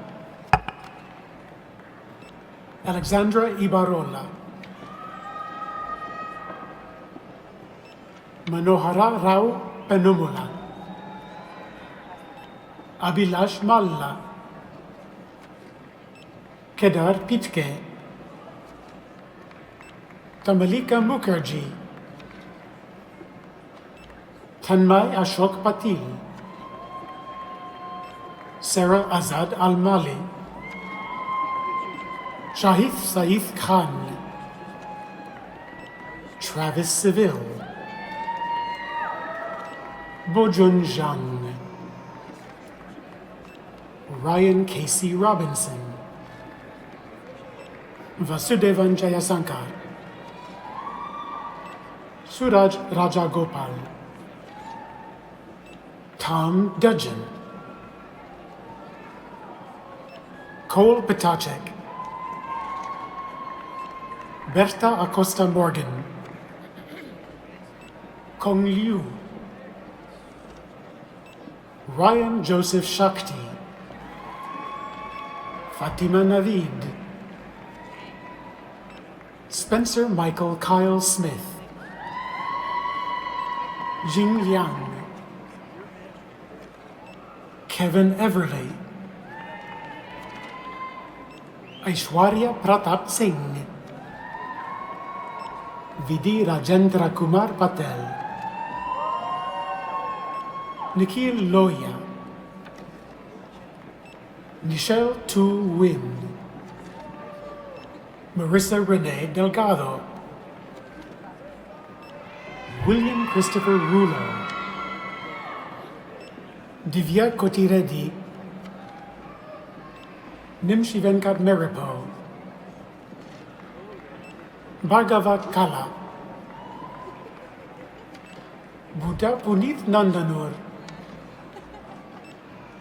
Alexandra Ibarola. Manohara Rao Penumula. Abhilash Malla. Kedar Pitke. Tamalika Mukherjee. Tanmay Ashok Patil. Sarah Azad Al-Mali. Shahid Saif Khan. Travis Seville. Bojun Zhang. Ryan Casey Robinson. Vasudevan Jayasankar. Suraj Rajagopal. Tom Dudgeon. Cole Petacek. Berta Acosta Morgan. Kong Liu, Ryan Joseph Shakti, Fatima Navid, Spencer Michael Kyle Smith, Jing Liang, Kevin Everly, Aishwarya Pratap Singh, Vidhi Rajendra Kumar Patel, Nikhil Loya, Michelle Tu Win, Marissa Renee Delgado, William Christopher Rulo, Divya Koti Reddy, Nimshi Venkat Meripo, Bhargava Kala, Buddha Punit Nandanur,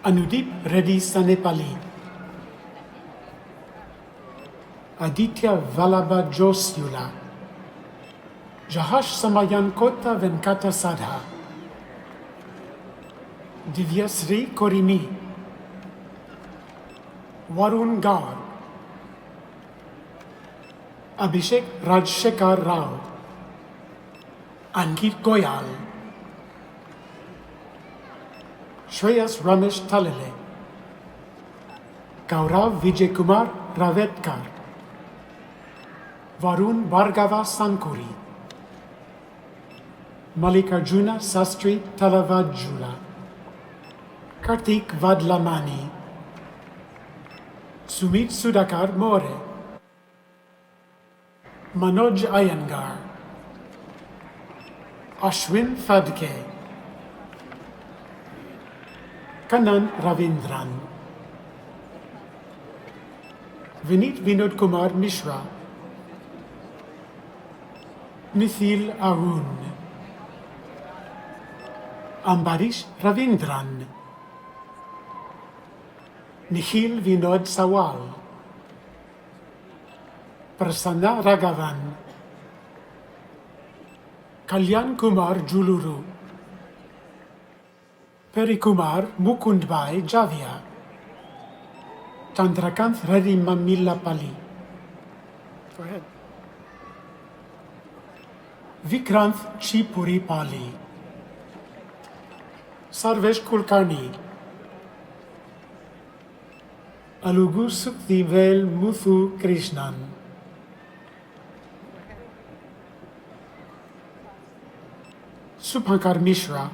Anudip Reddy Sanepali, Aditya Vallabha Josyula, Jahash Samayan Kota Venkata Sadha, Divya Sri Korimi, Varun Gaur, Abhishek Rajshekar Rao, Ankit Goyal, Shreyas Ramesh Talele, Gaurav Vijay Kumar Ravetkar, Varun Bhargava Sankuri, Mallikarjuna Sastri Talavajula, Kartik Vadlamani, Sumit Sudhakar More, Manoj Iyengar, Ashwin Fadke, Kanan Ravindran, Vinit Vinod Kumar Mishra, Mithil Arun, Ambarish Ravindran, Nikhil Vinod Sawal, Prasanna Raghavan, Kalyan Kumar Juluru, Perikumar Mukundbhai Javia, Chandrakanth Reddy Mamillapalli. Go ahead. Vikranth Chipuri Pali, Sarvesh Kulkarni, Alugu Sukdivel Muthu Krishnan, Subhankar Mishra,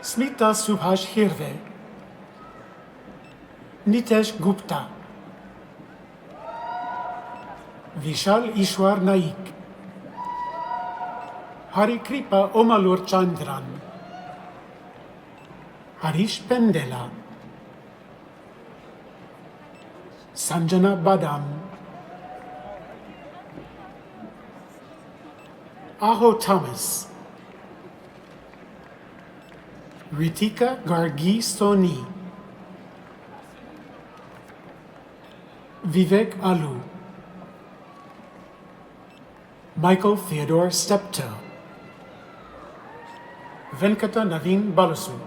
Smita Subhash Hirve, Nitesh Gupta, Vishal Ishwar Naik, Hari Kripa Omalur Chandran, Harish Pendela, Sanjana Badam, Aho Thomas, Ritika Gargi Soni, Vivek Alu, Michael Theodore Steptoe, Venkata Naveen Balasu,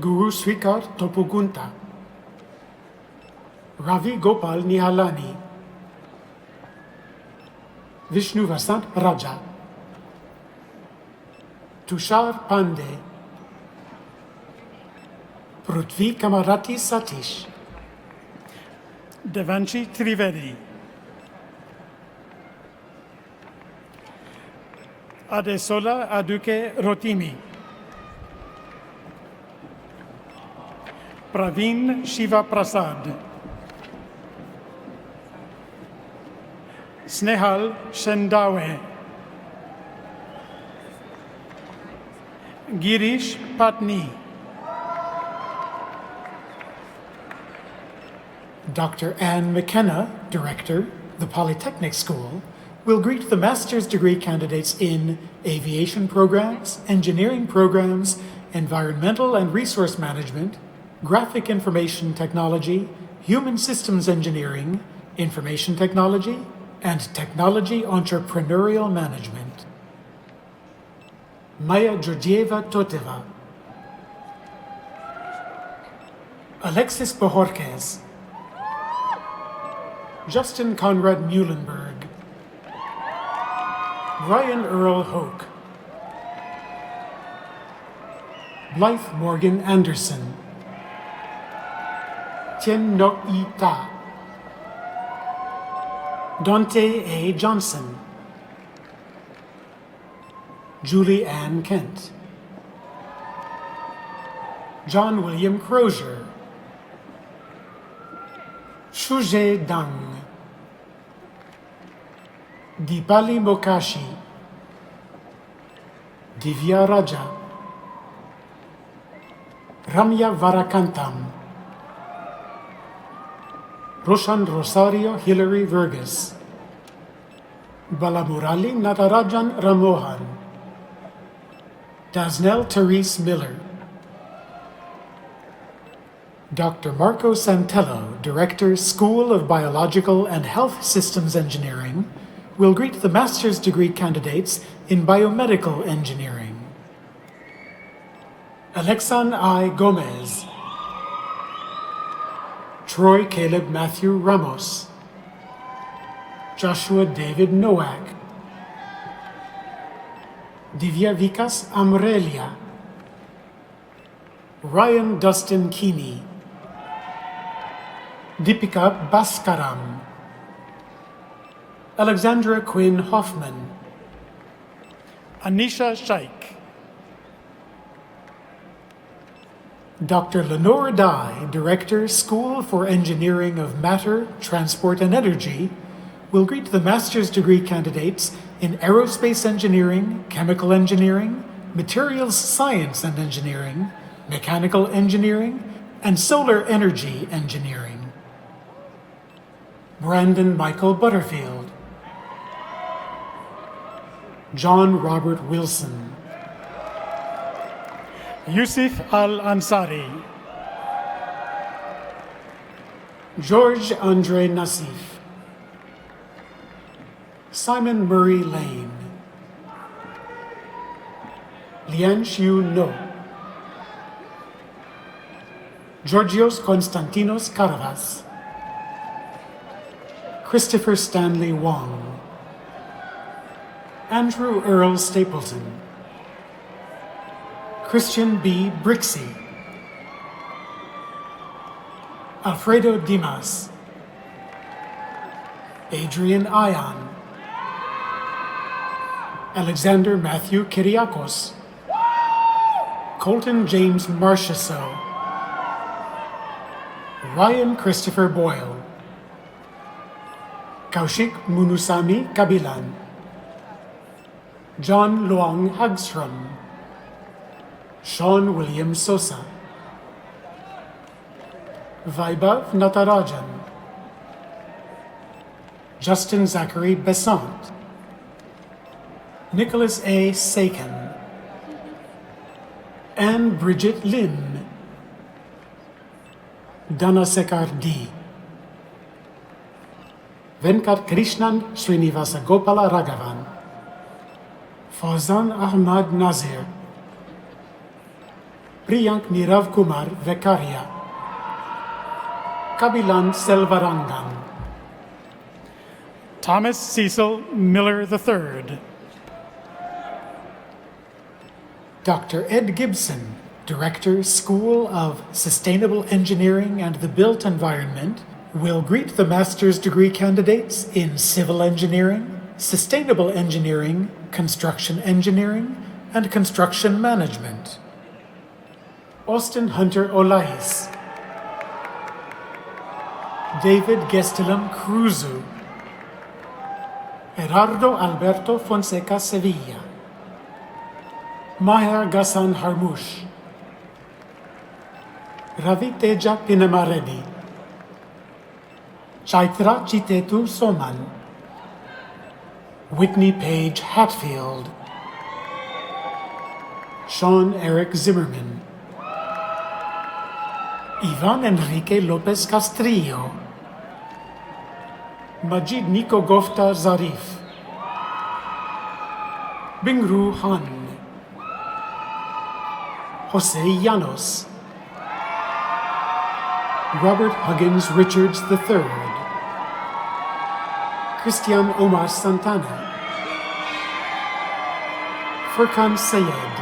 Guru Srikar Topugunta, Ravi Gopal Nihalani, Vishnu Vasant Raja, Tushar Pandey, Prithvi Kamarati Satish, Devanshi Trivedi, Adesola Aduke Rotimi, Praveen Shiva Prasad, Snehal Shendawe, Girish Patni, Dr. Anne McKenna, Director, the Polytechnic School, will greet the master's degree candidates in aviation programs, engineering programs, environmental and resource management, graphic information technology, human systems engineering, information technology, and Technology Entrepreneurial Management. Maya Georgieva Toteva. Alexis Bojorquez. Justin Conrad Muhlenberg. Brian Earl Hoke. Blythe Morgan Anderson. Tien Nok I Ta. Dante A. Johnson. Julie Ann Kent. John William Crozier. Shuje Dang. Deepali Mokashi. Divya Raja. Ramya Varakantam. Roshan Rosario Hilary Vergas. Balamurali Natarajan Ramohan. Dasnell Therese Miller. Dr. Marco Santello, Director, School of Biological and Health Systems Engineering, will greet the master's degree candidates in Biomedical Engineering. Alexan I. Gomez. Troy Caleb Matthew Ramos. Joshua David Nowak. Divya Vikas Amrelia. Ryan Dustin Keeney. Deepika Bhaskaram. Alexandra Quinn Hoffman. Anisha Shaikh. Dr. Lenore Dye, Director, School for Engineering of Matter, Transport and Energy, will greet the master's degree candidates in Aerospace Engineering, Chemical Engineering, Materials Science and Engineering, Mechanical Engineering, and Solar Energy Engineering. Brandon Michael Butterfield. John Robert Wilson. Yusuf Al-Ansari. George Andre Nassif. Simon Murray Lane. Lian Xiu No. Georgios Konstantinos Karavas. Christopher Stanley Wong. Andrew Earl Stapleton. Christian B. Brixey. Alfredo Dimas. Adrian Ion. Alexander Matthew Kyriakos. Colton James Marchessault. Ryan Christopher Boyle. Kaushik Munusami Kabilan. John Luong Hagstrom. Sean William Sosa. Vaibhav Natarajan. Justin Zachary Besant. Nicholas A. Sakin. Anne Bridget Lin. Dana Sekar D. Venkat Krishnan Srinivasa Gopala Raghavan. Fauzan Ahmad Nazir. Priyank Nirav Kumar Vekaria. Kabilan Selvarangan. Thomas Cecil Miller III. Dr. Ed Gibson, Director, School of Sustainable Engineering and the Built Environment, will greet the master's degree candidates in Civil Engineering, Sustainable Engineering, Construction Engineering, and Construction Management. Austin Hunter Olais. David Gestelam Cruzu. Gerardo Alberto Fonseca Sevilla. Maher Ghassan Harmouche. Ravi Teja Pinamareddy. Chaitra Chitetu Soman. Whitney Page Hatfield. Sean Eric Zimmerman. Ivan Enrique Lopez Castrillo. Majid Niko Gofta Zarif, Bingru Han, Jose Llanos, Robert Huggins Richards III, Christian Omar Santana, Furkan Sayed,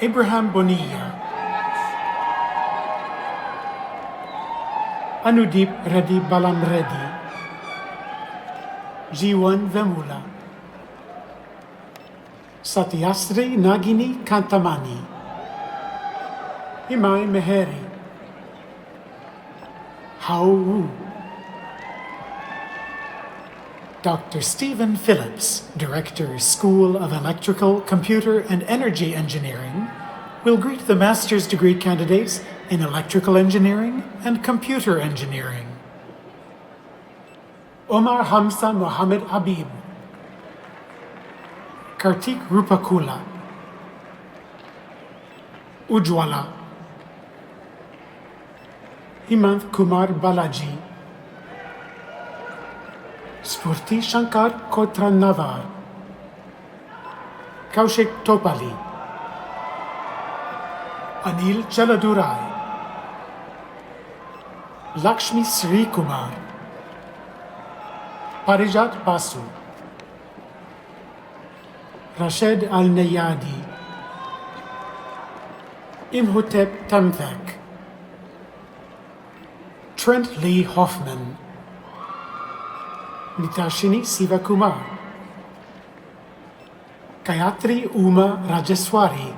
Abraham Bonilla, Anudeep Reddy Balam Reddy, Jiwan Vemula, Satyasri Nagini Kantamani, Himai Meheri, Hao Wu, Dr. Stephen Phillips, Director, School of Electrical, Computer, and Energy Engineering, will greet the master's degree candidates in Electrical Engineering and Computer Engineering. Omar Hamza Mohammed Habib, Kartik Rupakula, Ujwala, Himant Kumar Balaji, Spurti Shankar Kotran Navar, Kaushik Topali, Anil Chaladurai, Lakshmi Sri Kumar, Parijat Basu, Rashid Al-Nayadi, Imhotep Tamthak, Trent Lee Hoffman, Nitashini Sivakumar, Gayatri Uma Rajeswari,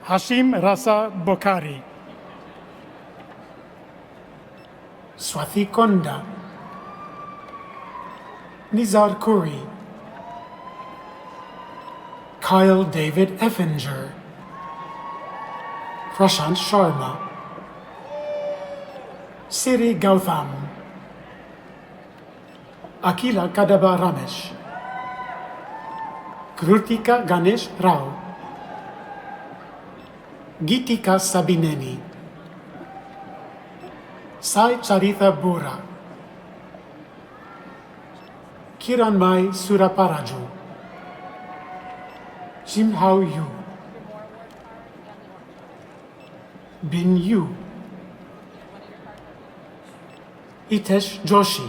Hashim Rasa Bokhari, Swathi Konda, Nizar Kuri, Kyle David Effinger, Prashant Sharma, Siri Gautam, Akila Kadaba Ramesh, Krutika Ganesh Rao, Gitika Sabineni, Sai Charitha Bura, Kiranmai Suraparaju, Jimhao Yu, Bin Yu, Hitesh Joshi,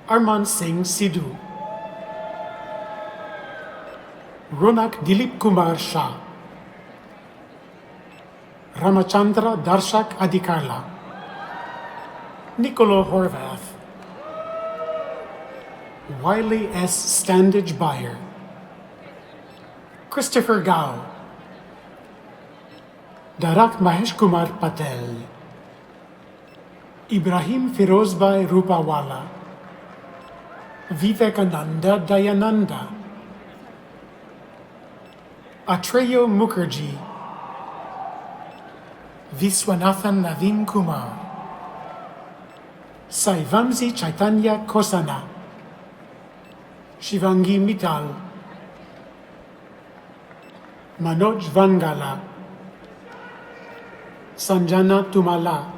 Arman Singh Sidhu, Ronak Dilip Kumar Shah, Ramachandra Darshak Adikarla, Nicolo Horvath, Wiley S. Standage Beyer, Christopher Gao, Darak Mahesh Kumar Patel, Ibrahim Firozbhai Rupawala, Vivekananda Dayananda, Atreyo Mukherjee, Viswanathan Naveen Kumar, Saivamsi Chaitanya Kosana, Shivangi Mittal, Manoj Vangala, Sanjana Tumala,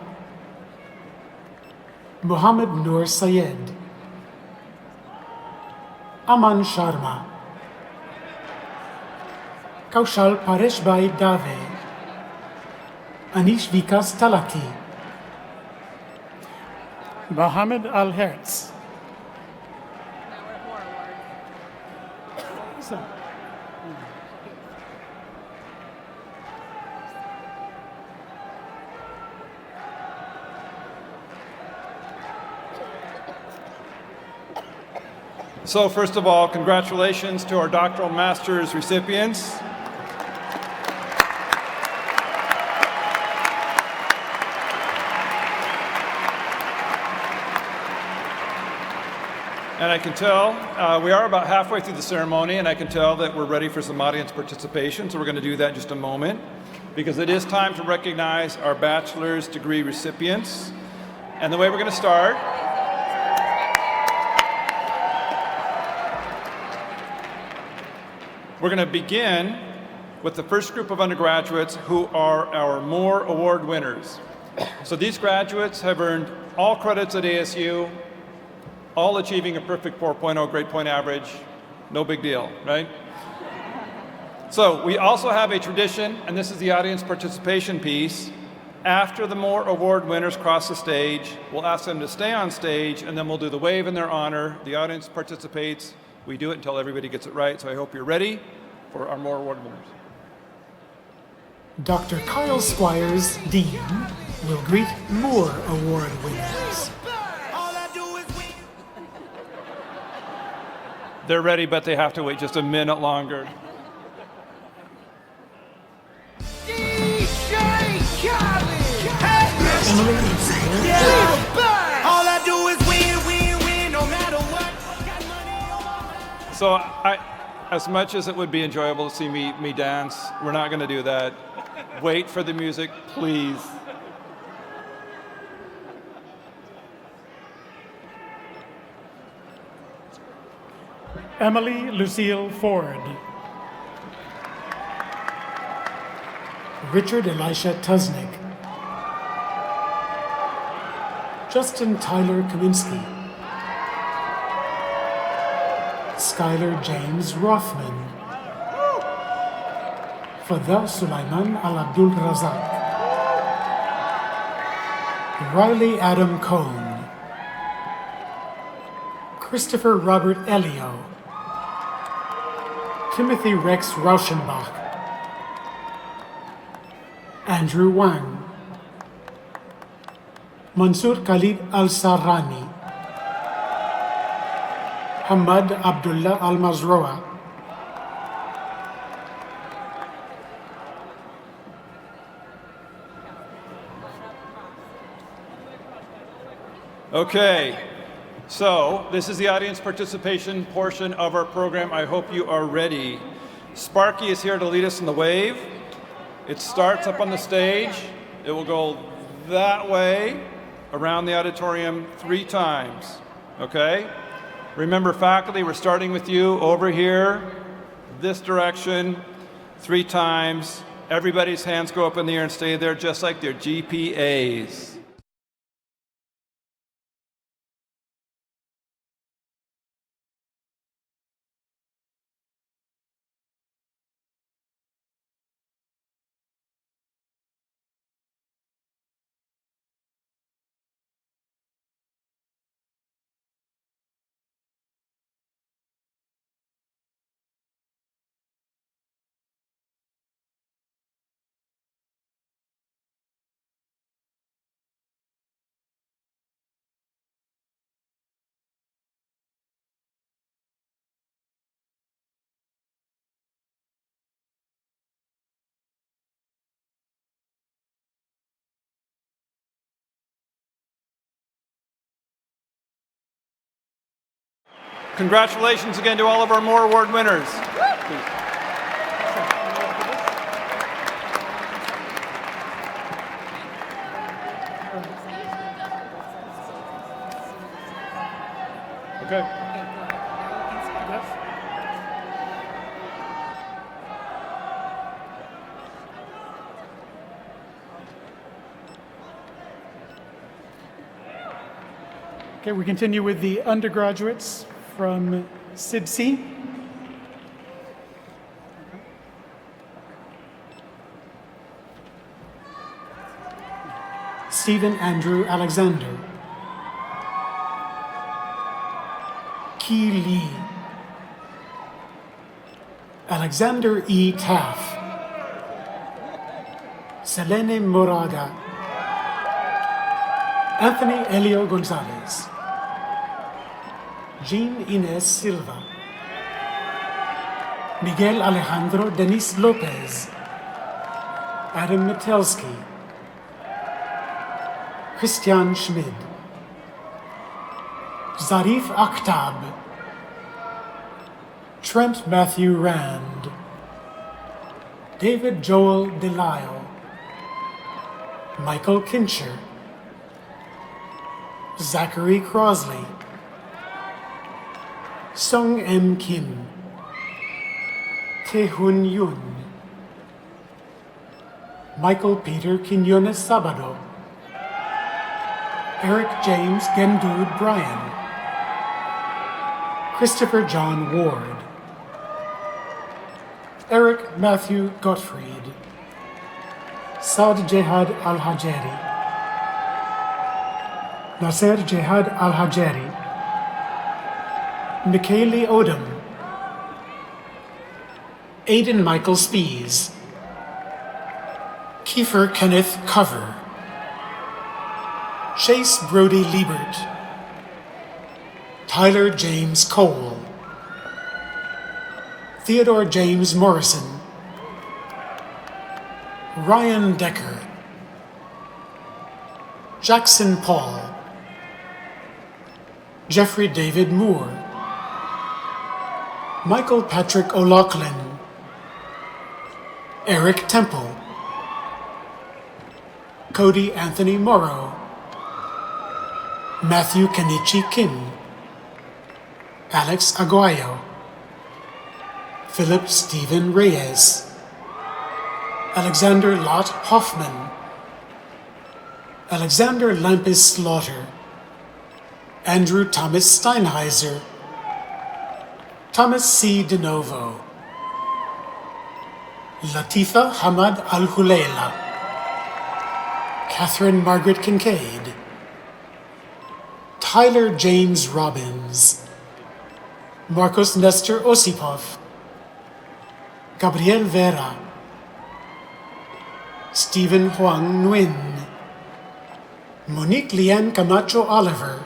Muhammad Noor Sayed, Aman Sharma, Kaushal Pareshbhai Dave, Anish Vikas Talaki, Mohammed Al Hertz, So first of all, congratulations to our doctoral master's recipients. And I can tell, we are about halfway through the ceremony, and I can tell that we're ready for some audience participation, so we're going to do that in just a moment, because it is time to recognize our bachelor's degree recipients. And the way we're going to start, we're going to begin with the first group of undergraduates who are our Moore Award winners. So these graduates have earned all credits at ASU, all achieving a perfect 4.0 grade point average. No big deal, right? So we also have a tradition, and this is the audience participation piece. After the Moore Award winners cross the stage, we'll ask them to stay on stage, and then we'll do the wave in their honor. The audience participates. We do it until everybody gets it right, so I hope you're ready for our Moore Award winners. Dr. Kyle Squires, Dean, will greet Moore Award winners. They're ready, but they have to wait just a minute longer. So as much as it would be enjoyable to see me dance, we're not going to do that. Wait for the music, please. Emily Lucille Ford. Richard Elisha Tusnick. Justin Tyler Kaminsky. Skylar James Rothman. Fadha Sulaiman Al Abdul Razak. Riley Adam Cohn. Christopher Robert Elio. Timothy Rex Rauschenbach. Andrew Wang. Mansoor Khalid Al-Sarrani. Hamad Abdullah Al-Mazroa. Okay, so this is the audience participation portion of our program. I hope you are ready. Sparky is here to lead us in the wave. It starts up on the stage. It will go that way around the auditorium 3 times, okay? Remember, faculty, we're starting with you over here, this direction, 3 times. Everybody's hands go up in the air and stay there just like their GPAs. Congratulations again to all of our Moore Award winners. Okay. Okay, we continue with the undergraduates from SIBC. Stephen Andrew Alexander. Ki Lee. Alexander E. Taff. Selene Moraga. Anthony Elio Gonzalez. Jean Inez Silva. Miguel Alejandro Denis Lopez. Adam Metelsky. Christian Schmid. Zarif Akhtab. Trent Matthew Rand. David Joel Delisle. Michael Kincher. Zachary Crosley. Sung M. Kim. Tae-Hun Yoon. Michael Peter Quinones Sabado, Eric James Gendud Bryan, Christopher John Ward, Eric Matthew Gottfried, Saad Jehad Al-Hajeri, Nasser Jehad Al-Hajeri, Michaeli Odom, Aidan Michael Spees, Kiefer Kenneth Cover, Chase Brody Liebert, Tyler James Cole, Theodore James Morrison, Ryan Decker, Jackson Paul, Jeffrey David Moore, Michael Patrick O'Loughlin, Eric Temple, Cody Anthony Morrow, Matthew Kenichi Kim, Alex Aguayo, Philip Stephen Reyes, Alexander Lott Hoffman, Alexander Lampis Slaughter, Andrew Thomas Steinheiser, Thomas C. DeNovo, Latifa Hamad Al-Hulayla, Catherine Margaret Kincaid, Tyler James Robbins, Marcos Nestor Osipov, Gabriel Vera, Stephen Huang Nguyen, Monique Liane Camacho Oliver,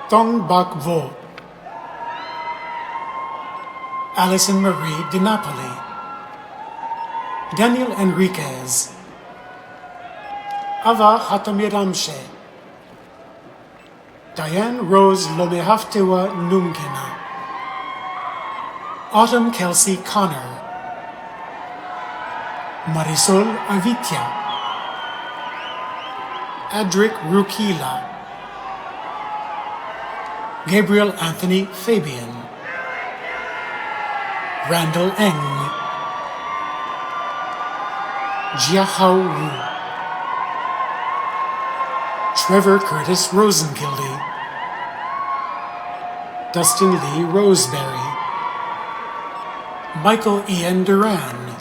Tong Bak Vo, Alison Marie Di Napoli, Daniel Enriquez, Ava Hatamiramshe, Diane Rose Lomehaftewa Numkina, Autumn Kelsey Connor, Marisol Avitya, Adric Rukila, Gabriel Anthony Fabian, Randall Eng, Jiahao Wu, Trevor Curtis Rosenkilde, Dustin Lee Roseberry, Michael Ian Duran,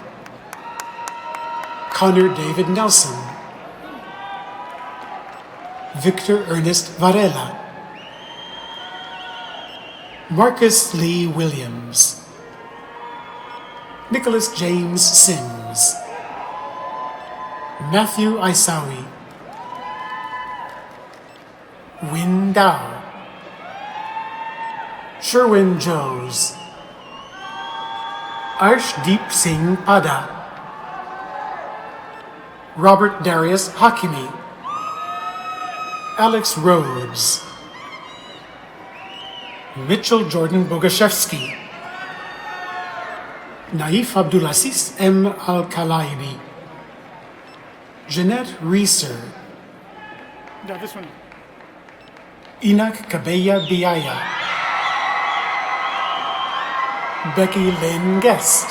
Connor David Nelson, Victor Ernest Varela, Marcus Lee Williams, Nicholas James Sims, Matthew Isawi, Win Dao, Sherwin Joes, Arshdeep Singh Pada, Robert Darius Hakimi, Alex Rhodes, Mitchell Jordan Bogashevsky, Naif Abdulaziz M. Al-Kalaibi, Jeanette Reeser, Yeah, this one. Enoch Kabeya Biaya, Becky Lynn Guest,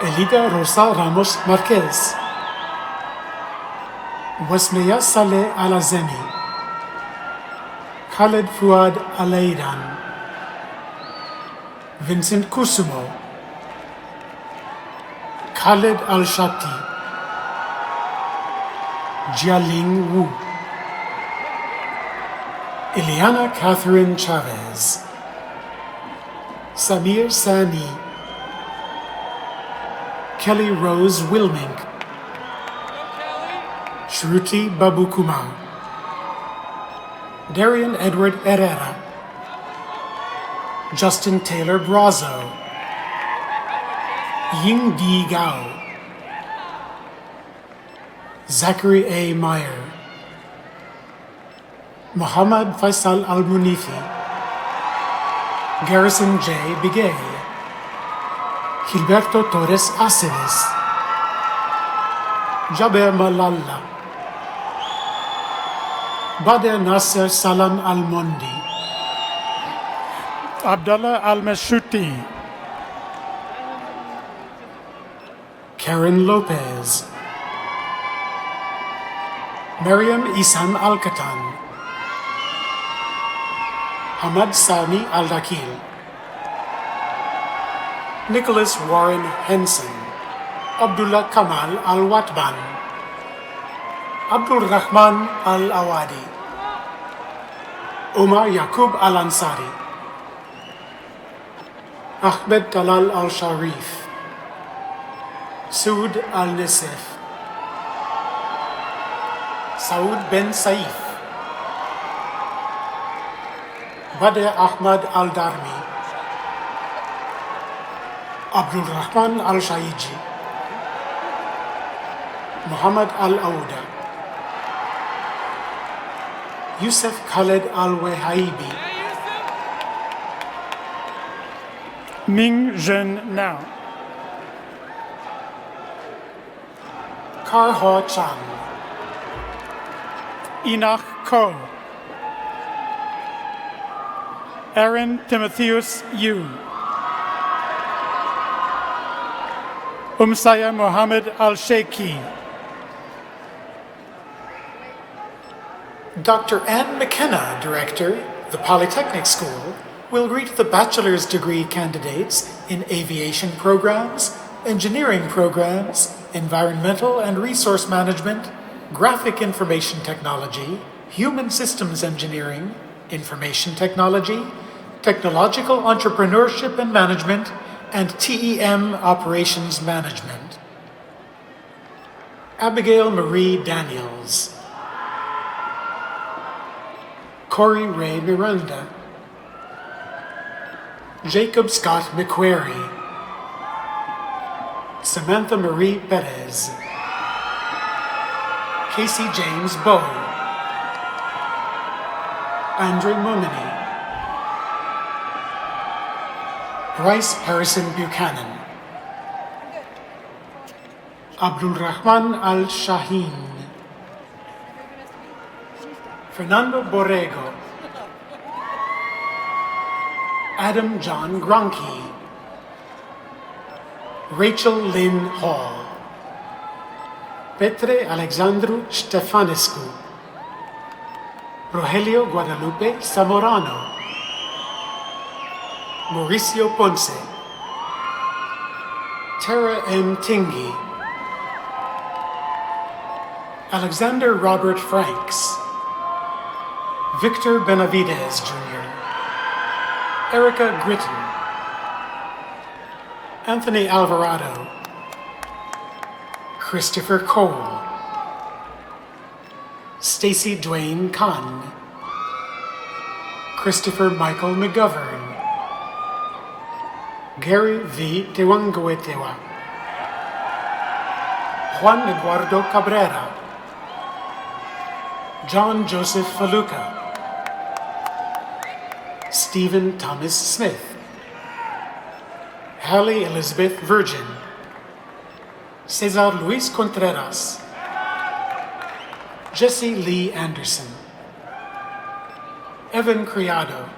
Elida Rosa Ramos Marquez, Wasmeya Saleh Alazemi, Khaled Fuad Aleidan, Vincent Kusumo, Khaled Al-Shati, Jialing Wu, Ileana Catherine Chavez, Samir Sani, Kelly Rose Wilmink, Shruti Babukumar, Darian Edward Herrera, Justin Taylor Brazo, Ying Di Gao, Zachary A. Meyer, Muhammad Faisal Al-Munifi, Garrison J. Bigay, Gilberto Torres Aceves, Jaber Malalla, Bader Nasser Salam Al-Mondi, Abdallah Al-Meshuti, Karen Lopez, Mariam Isan Alkatan, Hamad Sami Al-Dakil, Nicholas Warren Henson, Abdullah Kamal Al-Watban, Abdul Rahman Al-Awadi, Omar Yaqub Al-Ansari, Ahmed Talal Al-Sharif, Soud Al-Nisif, Saud Ben Saif, Badr Ahmad Al-Darmi, Abdul Rahman Al-Shaiji, Muhammad Al-Auda, Yusuf Khaled Al-Wahaibi, Ming Zhen Now, Kar Ho Chang, Enoch Ko, Aaron Timotheus Yu, Umsaya Mohammed Al-Sheikhi, Dr. Ann McKenna, Director, the Polytechnic School, will greet the bachelor's degree candidates in aviation programs, engineering programs, environmental and resource management, graphic information technology, human systems engineering, information technology, technological entrepreneurship and management, and TEM operations management. Abigail Marie Daniels, Corey Ray Miranda, Jacob Scott McQuarrie, Samantha Marie Perez, Casey James Bowe, Andre Momini, Bryce Harrison Buchanan, Abdul Rahman Al Shaheen, Fernando Borrego, Adam John Gronke, Rachel Lynn Hall, Petre Alexandru Stefanescu, Rogelio Guadalupe Zamorano, Mauricio Ponce, Tara M. Tingy, Alexander Robert Franks, Victor Benavidez Jr., Erica Gritton, Anthony Alvarado, Christopher Cole, Stacy Dwayne Kahn, Christopher Michael McGovern, Gary V. Tewangoetewa, Juan Eduardo Cabrera, John Joseph Faluca, Stephen Thomas Smith, Hallie Elizabeth Virgin, Cesar Luis Contreras, Jesse Lee Anderson, Evan Criado,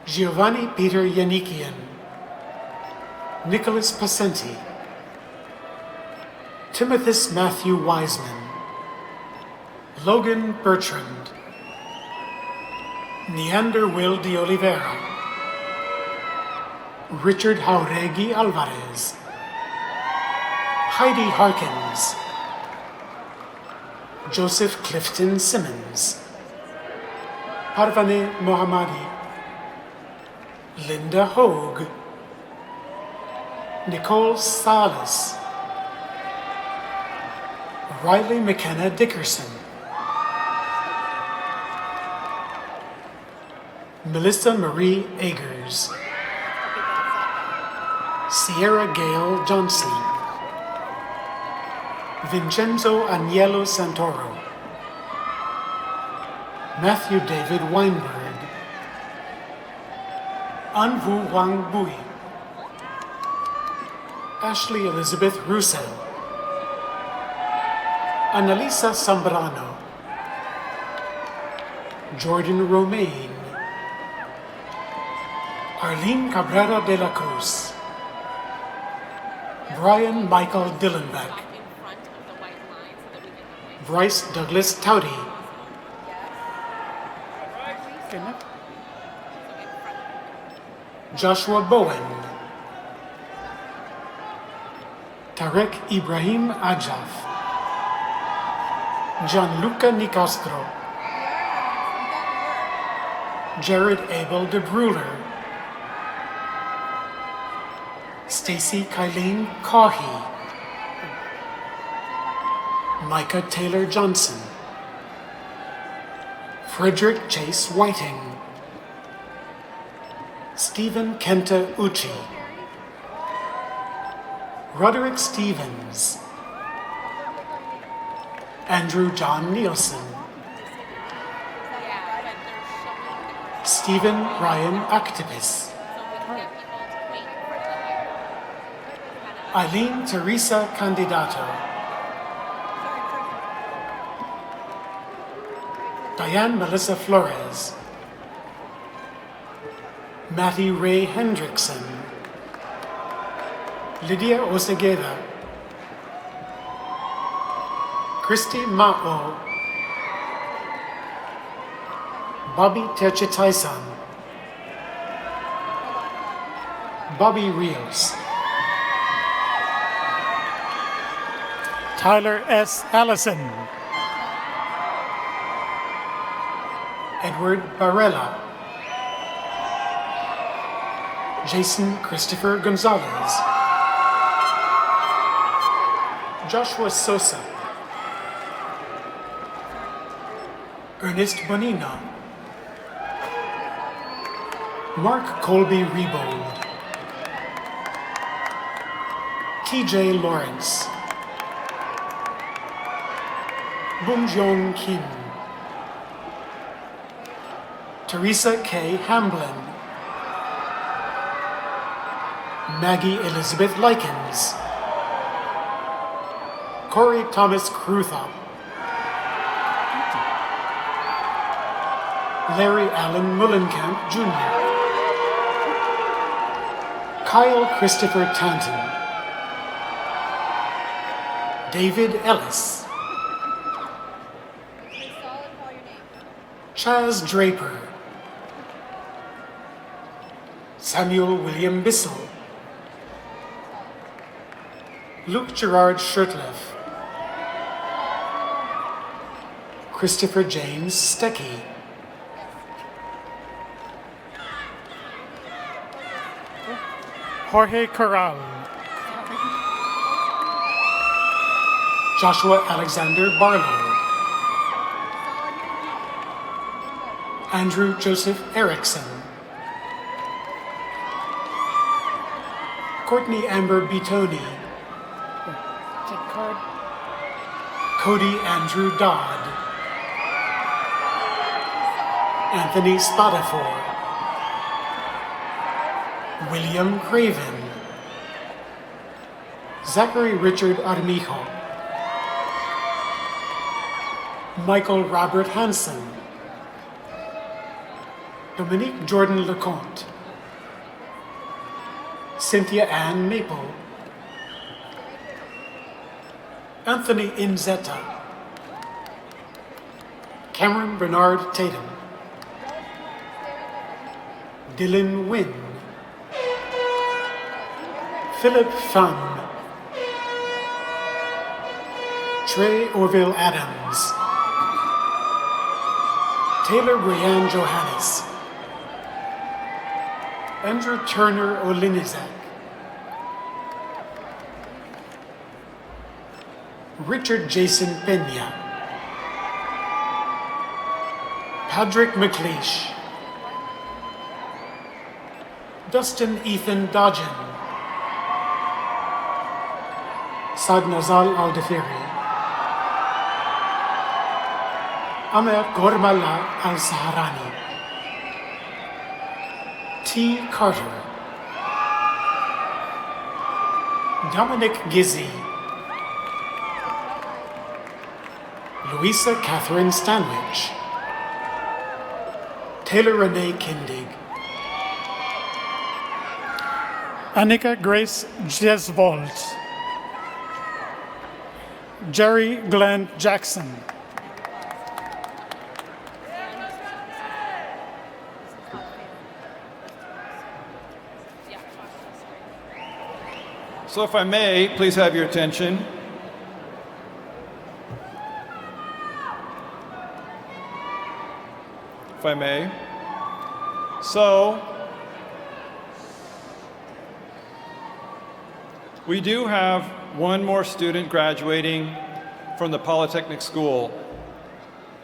Giovanni Peter Yanikian, Nicholas Pacenti, Timothus Matthew Wiseman, Logan Bertrand, Neander Will de Oliveira, Richard Jauregui Alvarez, Heidi Harkins, Joseph Clifton Simmons, Parvane Mohammadi, Linda Hogue, Nicole Salas, Riley McKenna Dickerson, Melissa Marie Agers, Sierra Gail Johnson, Vincenzo Agnello Santoro, Matthew David Weinberg, Anvu Huang Bui, Ashley Elizabeth Russell, Annalisa Zambrano, Jordan Romaine, Arlene Cabrera de la Cruz, Brian Michael Dillenbeck. Bryce Douglas Towdy. Joshua Bowen. Tarek Ibrahim Ajaf. Gianluca Nicastro. Jared Abel de Bruler. Stacy Kylene Cahy. Micah Taylor Johnson. Frederick Chase Whiting. Stephen Kenta Uchi. Roderick Stevens. Andrew John Nielsen. Stephen Ryan Actipis. Eileen Teresa Candidato. Diane Melissa Flores. Matty Ray Hendrickson. Lydia Osegueda. Christy Ma'o. Bobby Terchitaisan. Bobby Rios. Tyler S. Allison. Edward Barella. Jason Christopher Gonzalez. Joshua Sosa. Ernest Bonino. Mark Colby Rebold. TJ Lawrence. Bunjong Kim. Teresa K. Hamblin. Maggie Elizabeth Likens. Corey Thomas Cruthop. Larry Allen Mullenkamp Jr. Kyle Christopher Tanton. David Ellis. Chaz Draper. Samuel William Bissell. Luke Gerard Shurtleff. Christopher James Stecky. Jorge Corral. Joshua Alexander Barlow. Andrew Joseph Erickson. Courtney Amber Bitoni. Cody Andrew Dodd. Anthony Spadafor. William Craven. Zachary Richard Armijo. Michael Robert Hansen. Dominique Jordan Lecomte. Cynthia Ann Maple. Anthony Inzetta. Cameron Bernard Tatum. Dylan Wynn. Philip Pham. Trey Orville Adams. Taylor Brianne Johannes. Andrew Turner Olinizak. Richard Jason Pena. Patrick McLeish. Dustin Ethan Dodgen. Sadnazal Aldefiri. Amer Gormala Al-Saharani. T. Carter. Dominic Gizzi. Louisa Catherine Stanwich. Taylor Renee Kindig. Annika Grace Jesvold. Jerry Glenn Jackson. So if I may, please have your attention. If I may. So, we do have one more student graduating from the Polytechnic School.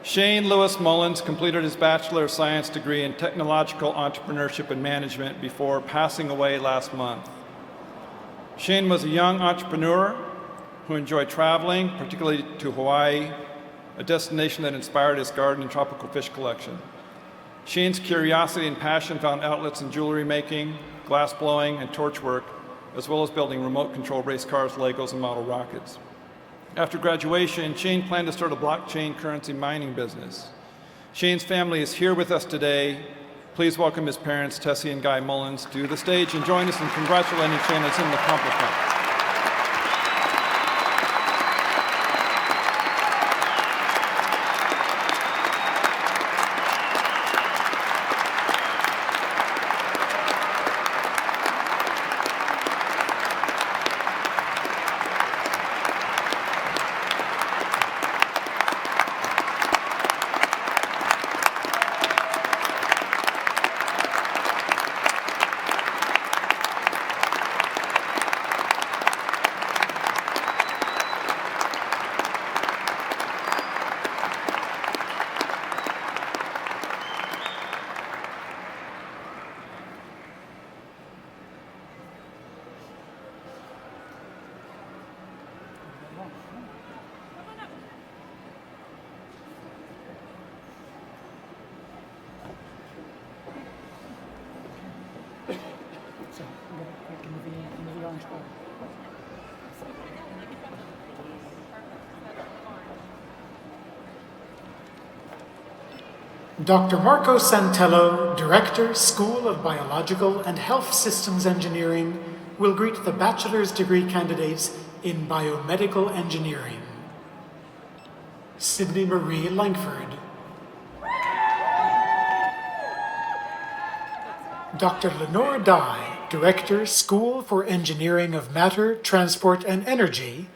Shane Lewis Mullins completed his Bachelor of Science degree in Technological Entrepreneurship and Management before passing away last month. Shane was a young entrepreneur who enjoyed traveling, particularly to Hawaii, a destination that inspired his garden and tropical fish collection. Shane's curiosity and passion found outlets in jewelry making, glass blowing, and torch work, as well as building remote-controlled race cars, Legos, and model rockets. After graduation, Shane planned to start a blockchain currency mining business. Shane's family is here with us today. Please welcome his parents, Tessie and Guy Mullins, to the stage and join us in congratulating Shane on his accomplishment. Dr. Marco Santello, Director, School of Biological and Health Systems Engineering, will greet the bachelor's degree candidates in Biomedical Engineering. Sydney Marie Langford. Dr. Lenore Dye, Director, School for Engineering of Matter, Transport, and Energy,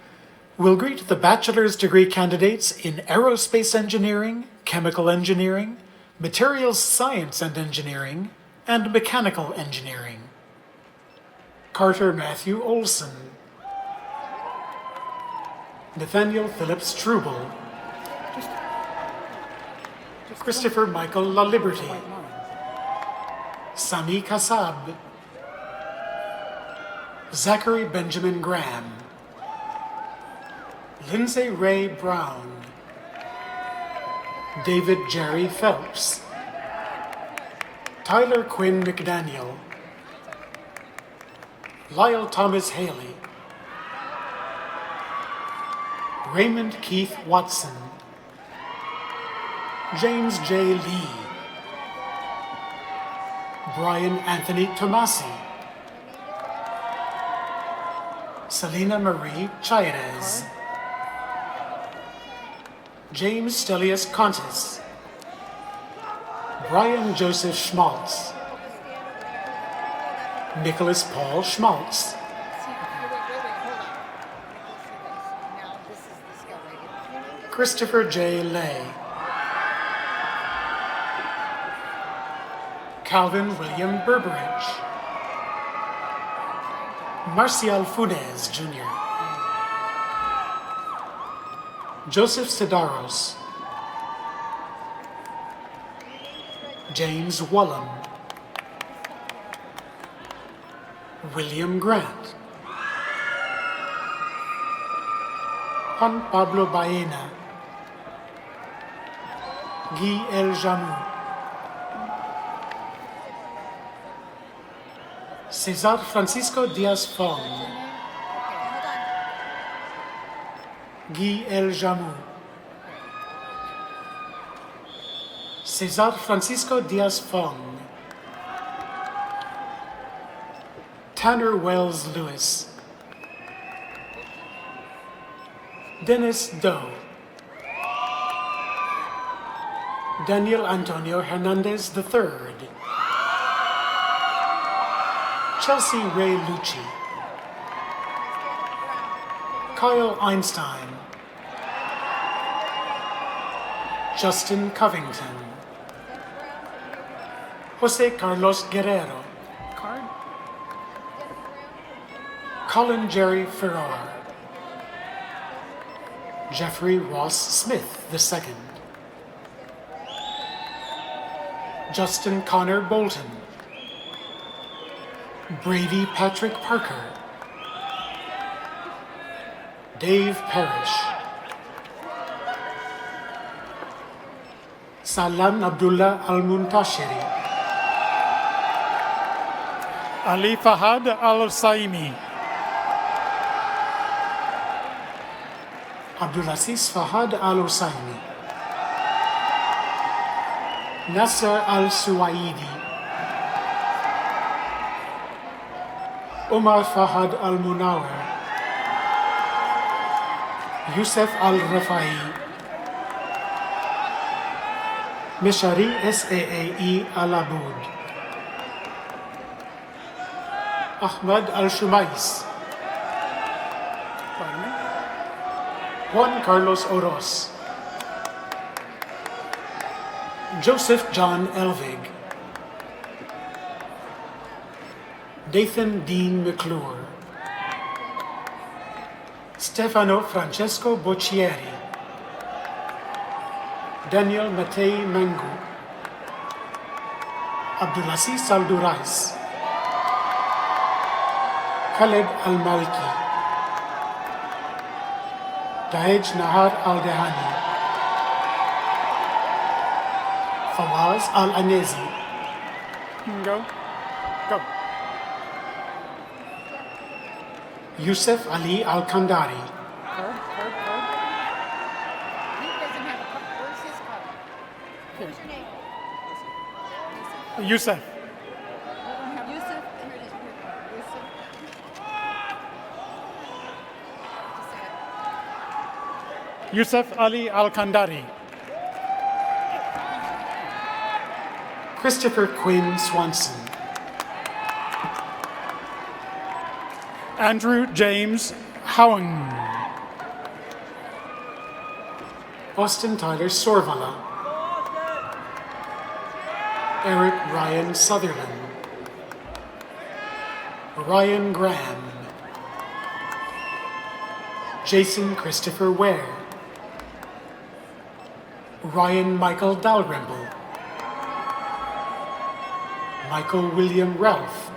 will greet the bachelor's degree candidates in Aerospace Engineering, Chemical Engineering, Materials Science and Engineering, and Mechanical Engineering. Carter Matthew Olson. Nathaniel Phillips Trubel. Christopher Michael LaLiberty. Sami Kassab. Zachary Benjamin Graham. Lindsay Ray Brown. David Jerry Phelps. Tyler Quinn McDaniel. Lyle Thomas Haley. Raymond Keith Watson. James J. Lee. Brian Anthony Tomasi. Selena Marie Chairez. James Stelius Contis. Brian Joseph Schmaltz. Nicholas Paul Schmaltz. Christopher J. Lay. Calvin William Berberich. Marcial Funes Jr. Joseph Sedaros. James Wallum. William Grant. Juan Pablo Baena. Guy El Jamou. Cesar Francisco Diaz Fong. Guy El Jamou. Cesar Francisco Diaz Fong. Tanner Wells Lewis. Dennis Doe. Daniel Antonio Hernandez III. Chelsea Ray Lucci. Kyle Einstein. Justin Covington. Jose Carlos Guerrero. Colin Jerry Farrar. Jeffrey Ross Smith II. Justin Connor Bolton. Brady Patrick Parker. Dave Parrish. Salam Abdullah Al-Muntashiri. Ali Fahad Al-Saimi. Abdulaziz Fahad Al-Husayni. Nasser Al-Suwaidi. Omar Fahad Al-Munawar. Yusuf Al-Rafai. Mishari Saae Al-Aboud. Ahmad Al-Shumais. Juan Carlos Oros. Joseph John Elvig. Dathan Dean McClure. Stefano Francesco Boccieri. Daniel Matei Mangu. Abdulaziz Saldurais. Khaled Al-Malki. Dahej Nahar Al-Dehani. Fawaz Al-Anezi. Go. Yusuf Ali Al-Kandari. Yusuf. Yusuf Ali Al-Kandari. Christopher Quinn Swanson. Andrew James Howing. Austin Tyler Sorvala. Eric Ryan Sutherland. Ryan Graham. Jason Christopher Ware. Ryan Michael Dalrymple. Michael William Ralph.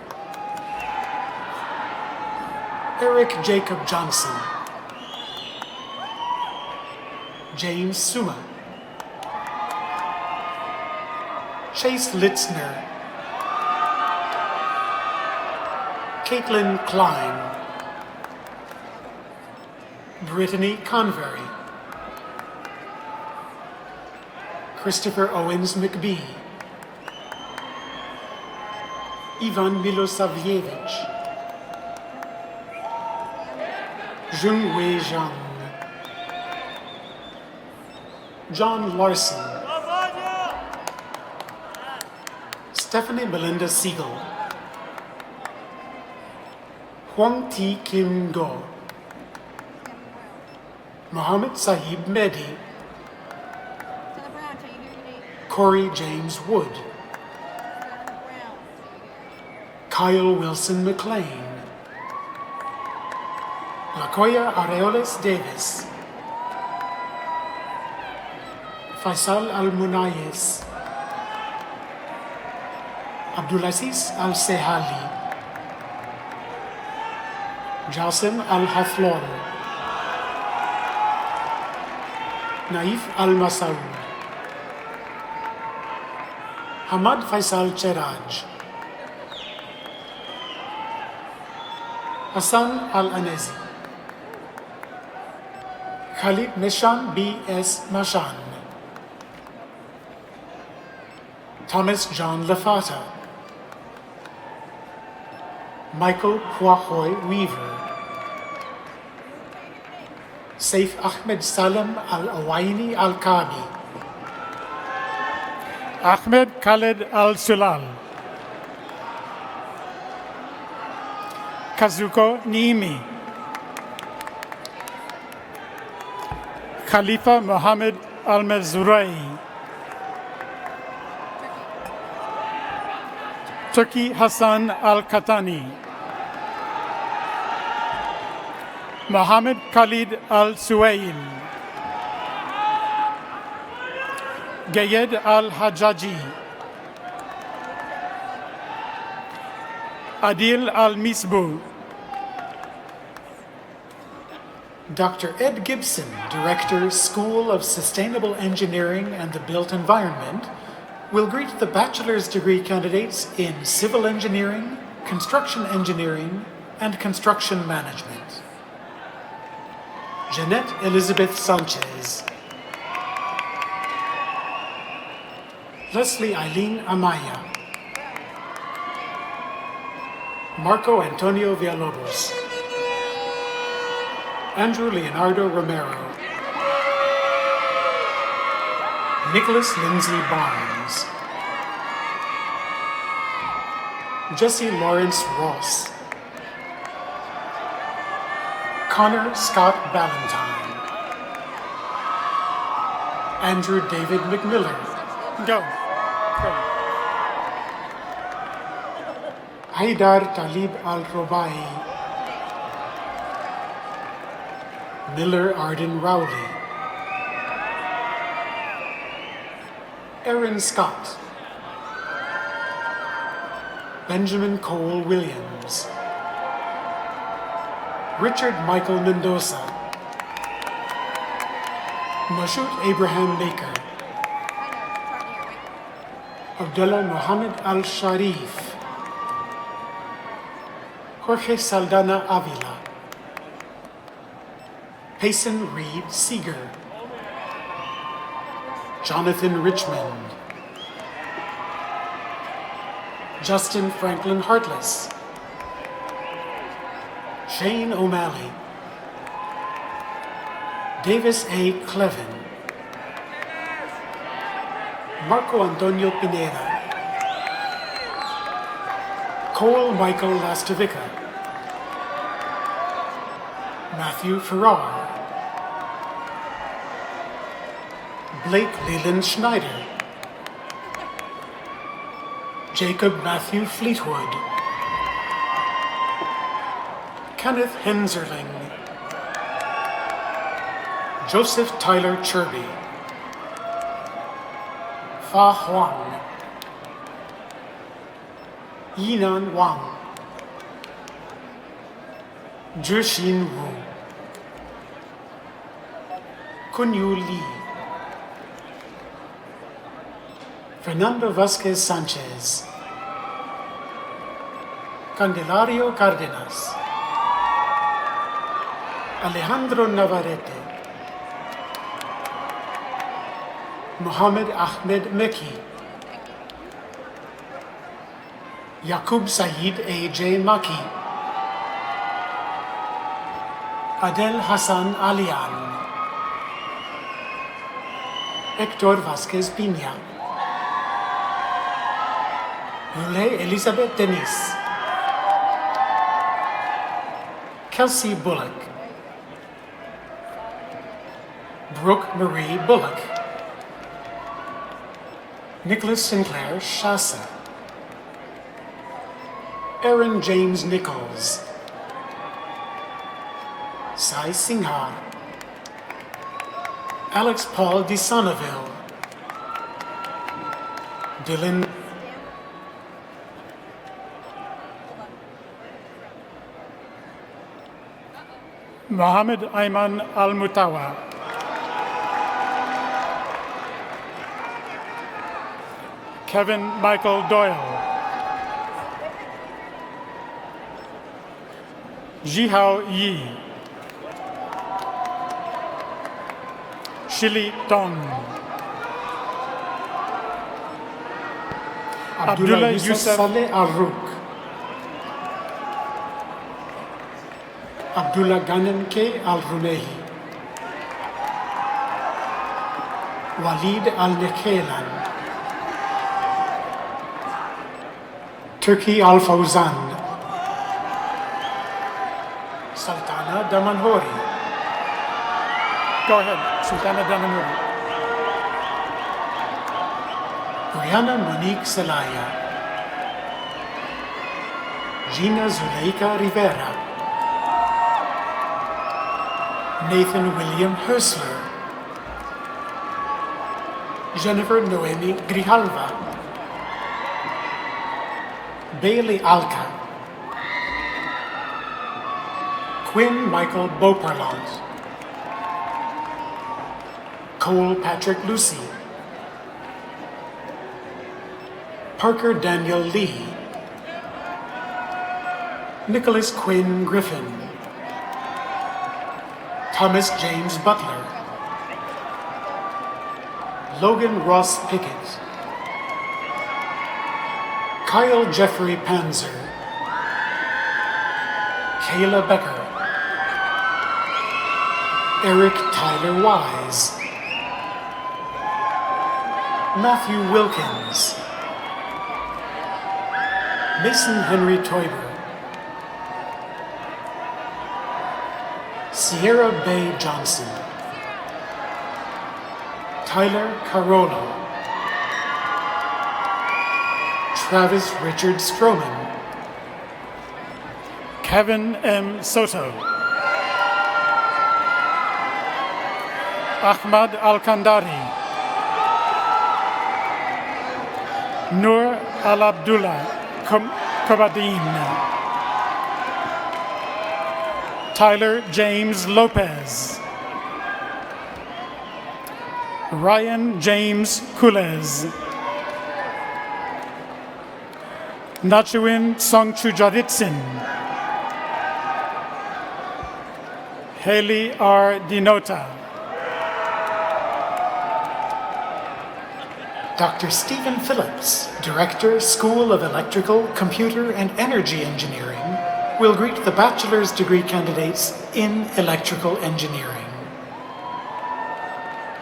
Eric Jacob Johnson. James Suma. Chase Litzner. Caitlin Klein. Brittany Convery. Christopher Owens McBee. Ivan Milosavljevic. Jungwei Zhang. John Larson. Stephanie Melinda Siegel. Huang T. Kim Go. Mohammed Sahib Mehdi. Corey James Wood. Kyle Wilson McLean. Lakoya Areoles Davis. Faisal Al-Munayes. Abdulaziz Al-Sehali. Jasim Al-Haflon. Naif Al-Masaud. Hamad Faisal Cheraj. Hassan Al-Anezi. Khalid Nishan B.S. Mashan. Thomas John Lafata. Michael Puahoy Weaver. Saif Ahmed Salam Al-Awaini Al-Kami. Ahmed Khalid Al-Sulal. Kazuko Niimi. Khalifa Mohammed Al-Mazrui. Turki Hassan Al-Katani. Mohammed Khalid Al-Suwail. Gayed Al-Hajaji. Adil Al-Misbu. Dr. Ed Gibson, Director, School of Sustainable Engineering and the Built Environment, will greet the bachelor's degree candidates in Civil Engineering, Construction Engineering, and Construction Management. Jeanette Elizabeth Sanchez. Leslie Eileen Amaya. Marco Antonio Villalobos. Andrew Leonardo Romero. Nicholas Lindsay Barnes. Jesse Lawrence Ross. Connor Scott Ballantyne. Andrew David McMillan. Go. Haidar Talib Al-Robai. Miller Arden Rowley. Aaron Scott. Benjamin Cole Williams. Richard Michael Mendoza. Mashoud Abraham Baker. Abdullah Muhammad Al-Sharif. Jorge Saldana Avila. Payson Reed Seeger. Jonathan Richmond. Justin Franklin Hartless. Shane O'Malley. Davis A. Clevin. Marco Antonio Pineda. Cole Michael Lastovica. Matthew Farrar. Blake Leland Schneider. Jacob Matthew Fleetwood. Kenneth Henserling. Joseph Tyler Chirby. Fa Huang. Yinan Wang. Zhixin Wu. Kunyu Lee. Fernando Vasquez Sanchez. Candelario Cárdenas. Alejandro Navarrete. Mohamed Ahmed Meki. Yaqub Saeed A.J. Maki. Adel Hassan Alian. Hector Vasquez Piña. Yule Elizabeth Denis. Kelsey Bullock. Brooke Marie Bullock. Nicholas Sinclair Shasa. Aaron James Nichols. Sai Singhar. Alex Paul DeSonneville. Dylan Mohammed Ayman Al-Mutawa. Kevin Michael Doyle. Jihao Yi. Shili Tong. Abdullah Yusuf Saleh Al-Rouk. Abdullah Ghanem K. Al-Rumehi. Walid Al-Nekhelan, Turki Al-Fawzan, Sultana Damanhori. Go ahead, Sultana Damanhori. Brianna Monique Zelaya, Gina Zuleika Rivera, Nathan William Hersler, Jennifer Noemi Grijalva, Bailey Alka, Quinn Michael Beauparlant, Cole Patrick Lucy, Parker Daniel Lee, Nicholas Quinn Griffin, Thomas James Butler, Logan Ross Pickett, Kyle Jeffrey Panzer, Kayla Becker, Eric Tyler Wise, Matthew Wilkins, Mason Henry Toiber, Sierra Bay Johnson, Tyler Carolo, Travis Richard Stroman, Kevin M. Soto, Ahmad Al-Kandari, Noor Al-Abdullah Kobadin, Tyler James Lopez, Ryan James Kulez, Nachuin Songchujaritsin, Haley R. Dinota, Dr. Stephen Phillips, Director, School of Electrical, Computer, and Energy Engineering, will greet the bachelor's degree candidates in electrical engineering.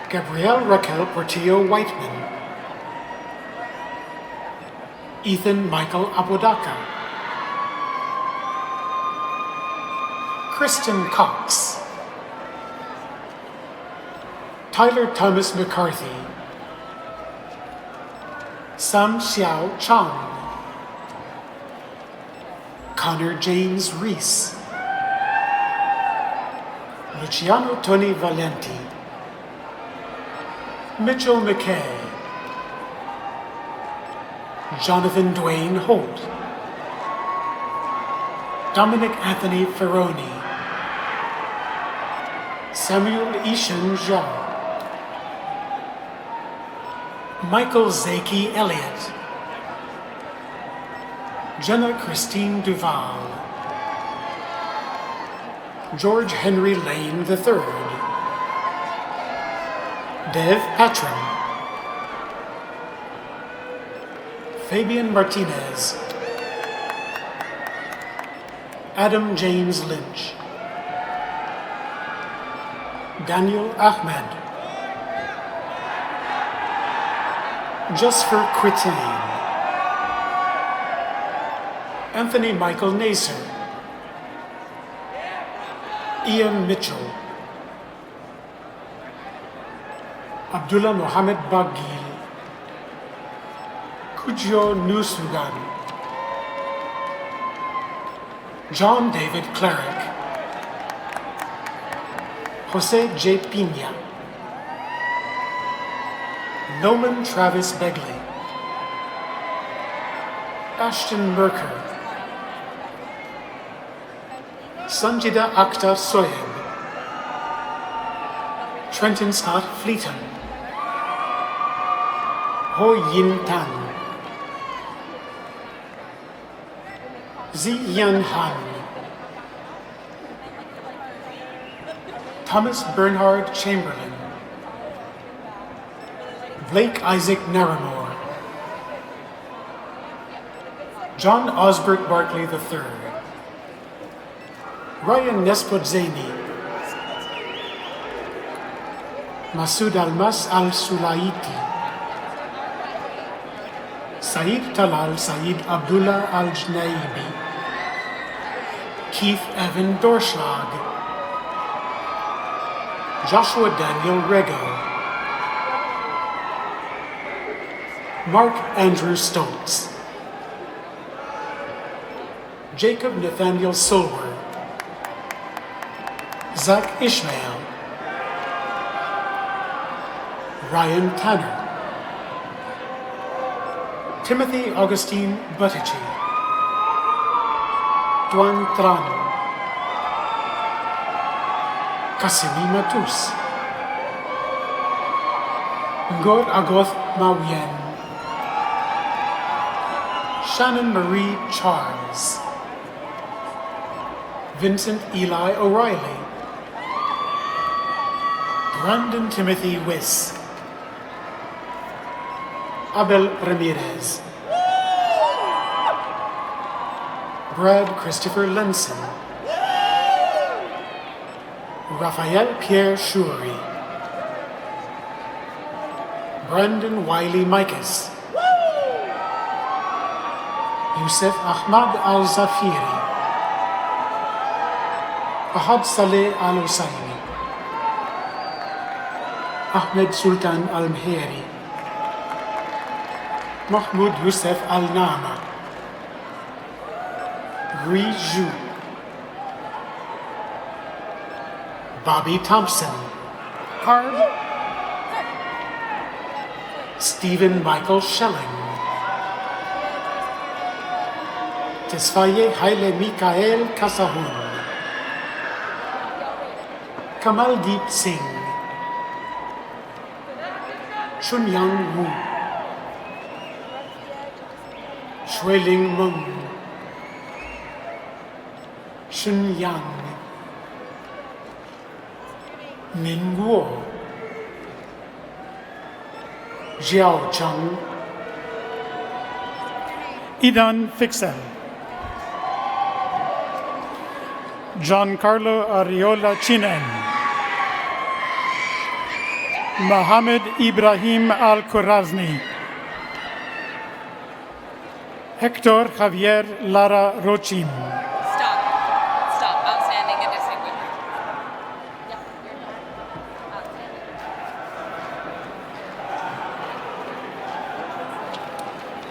Gabrielle Raquel Portillo Whiteman, Ethan Michael Apodaca, Kristen Cox, Tyler Thomas McCarthy, Sam Xiao Chang, Connor James Reese, Luciano Tony Valenti, Mitchell McKay, Jonathan Dwayne Holt, Dominic Anthony Ferroni, Samuel Ishan Zhao, Michael Zaki Elliott, Jenna Christine Duval, George Henry Lane III, Dev Patron, Fabian Martinez, Adam James Lynch, Daniel Ahmed, Jusfer Quittain, Anthony Michael Naser, Ian Mitchell, Abdullah Mohammed Bagil, Kujo Nusugan, John David Cleric, Jose J. Pina, Noman Travis Begley, Ashton Merker, Sanjida Akhtar Soyeb, Trenton Scott Fleeton, Ho Yin Tan, Zi Yan Han, Thomas Bernhard Chamberlain, Blake Isaac Naramore, John Osbert Barkley III, Ryan Nespodzeni, Masoud Almas Al-Sulaiti, Saeed Talal Saeed Abdullah Al-Jnaibi, Keith Evan Dorschlag, Joshua Daniel Rego, Mark Andrew Stoltz, Jacob Nathaniel Solwer, Zach Ishmael, Ryan Tanner, Timothy Augustine Buttigieg, Duan Tran, Kasimi Matus, Ngor Agoth Mawien, Shannon Marie Charles, Vincent Eli O'Reilly, Brandon Timothy Wiss, Abel Ramirez, Brad Christopher Lenson, Raphael Pierre Shuri, Brandon Wiley Mikas, Youssef Ahmad Al-Zafiri, Ahad Saleh Al-Husayni, Ahmed Sultan Al-Mheri, Mahmoud Youssef Al-Nama, Rui Zhu, Bobby Thompson, Harb, Stephen Michael Schelling, Tesfaye Haile Mikael Kasahun, Kamaldeep Singh, Chunyang Wu, Shuiling Meng, Shun Yang, Min Guo, Jiao Cheng, Idan Fixel, Giancarlo Ariola Chinen, Mohammed Ibrahim Al-Khurazni, Hector Javier Lara Rochin, Stop. Outstanding and distinguished.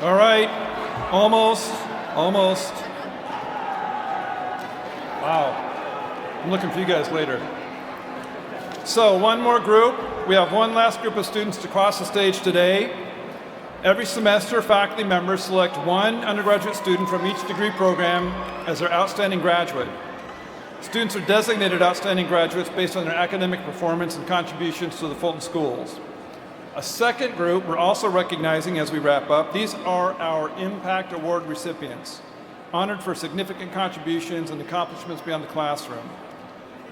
All right, almost. Wow, I'm looking for you guys later. So one more group. We have one last group of students to cross the stage today. Every semester, faculty members select one undergraduate student from each degree program as their outstanding graduate. Students are designated outstanding graduates based on their academic performance and contributions to the Fulton schools. A second group we're also recognizing as we wrap up. These are our Impact Award recipients, honored for significant contributions and accomplishments beyond the classroom.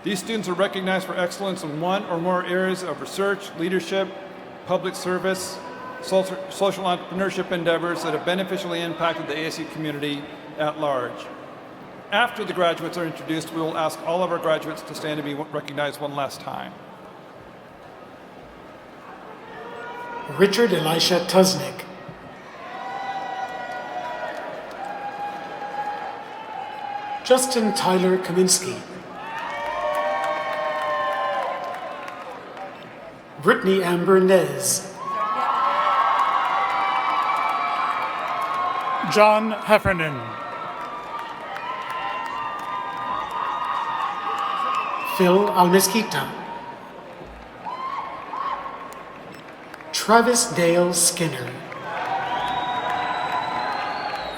These students are recognized for excellence in one or more areas of research, leadership, public service, social entrepreneurship endeavors that have beneficially impacted the ASU community at large. After the graduates are introduced, we will ask all of our graduates to stand and be recognized one last time. Richard Elisha Tuznick, Justin Tyler Kaminsky, Brittany Amber Nez, John Heffernan, Phil Almesquita, Travis Dale Skinner,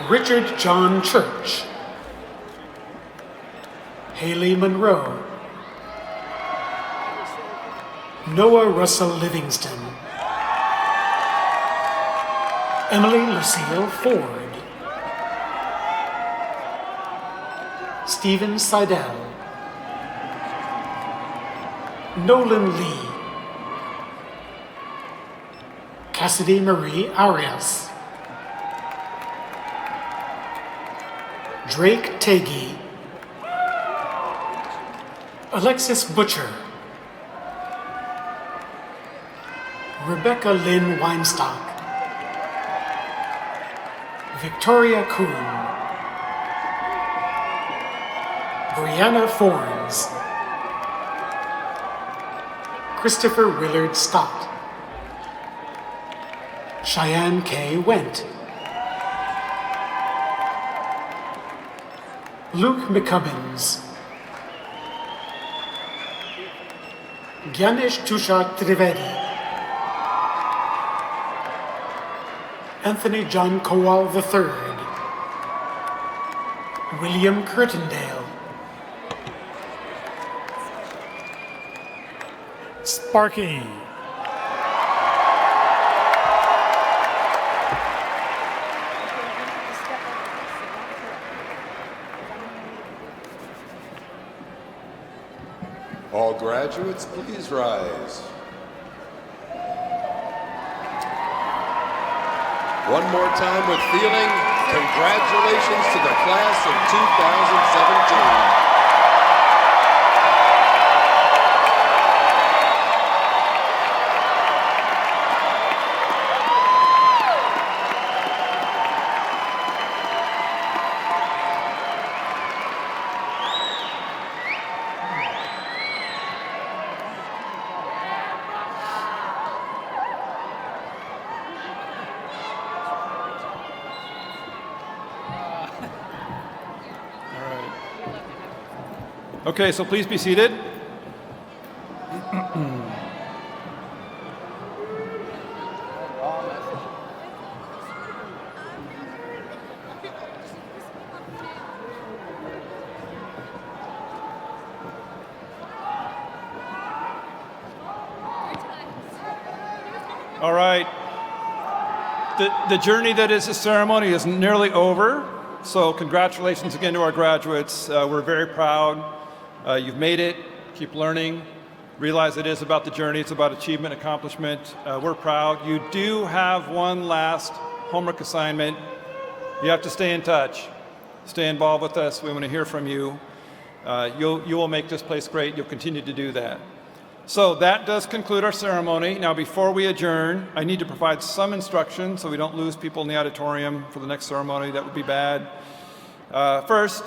Richard John Church, Haley Monroe, Noah Russell Livingston, Emily Lucille Ford, Stephen Seidel, Nolan Lee, Cassidy Marie Arias, Drake Tagey, Alexis Butcher, Rebecca Lynn Weinstock, Victoria Kuhn, Brianna Forns, Christopher Willard Stott, Cheyenne K. Went, Luke McCubbins, Gyanesh Tushar Trivedi, Anthony John Kowal III, William Curtindale, Sparky. All graduates, please rise. One more time with feeling, congratulations to the class of 2017. Okay, so please be seated. All right. The journey that is the ceremony is nearly over. So congratulations again to our graduates. We're very proud. You've made it. Keep learning. Realize it is about the journey. It's about achievement, accomplishment. We're proud. You do have one last homework assignment. You have to stay in touch. Stay involved with us. We want to hear from you. You will make this place great. You'll continue to do that. So that does conclude our ceremony. Now, before we adjourn, I need to provide some instruction so we don't lose people in the auditorium for the next ceremony. That would be bad. First,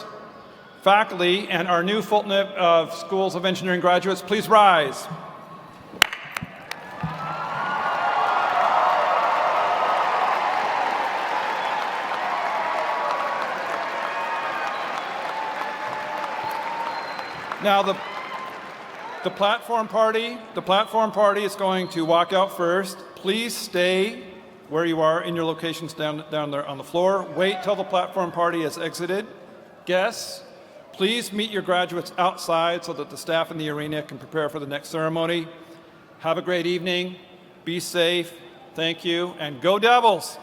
faculty and our new Fulton of Schools of Engineering graduates, please rise. Now the platform party is going to walk out first. Please stay where you are in your locations down there on the floor. Wait till the platform party has exited. Guests, please meet your graduates outside so that the staff in the arena can prepare for the next ceremony. Have a great evening. Be safe. Thank you. And go Devils!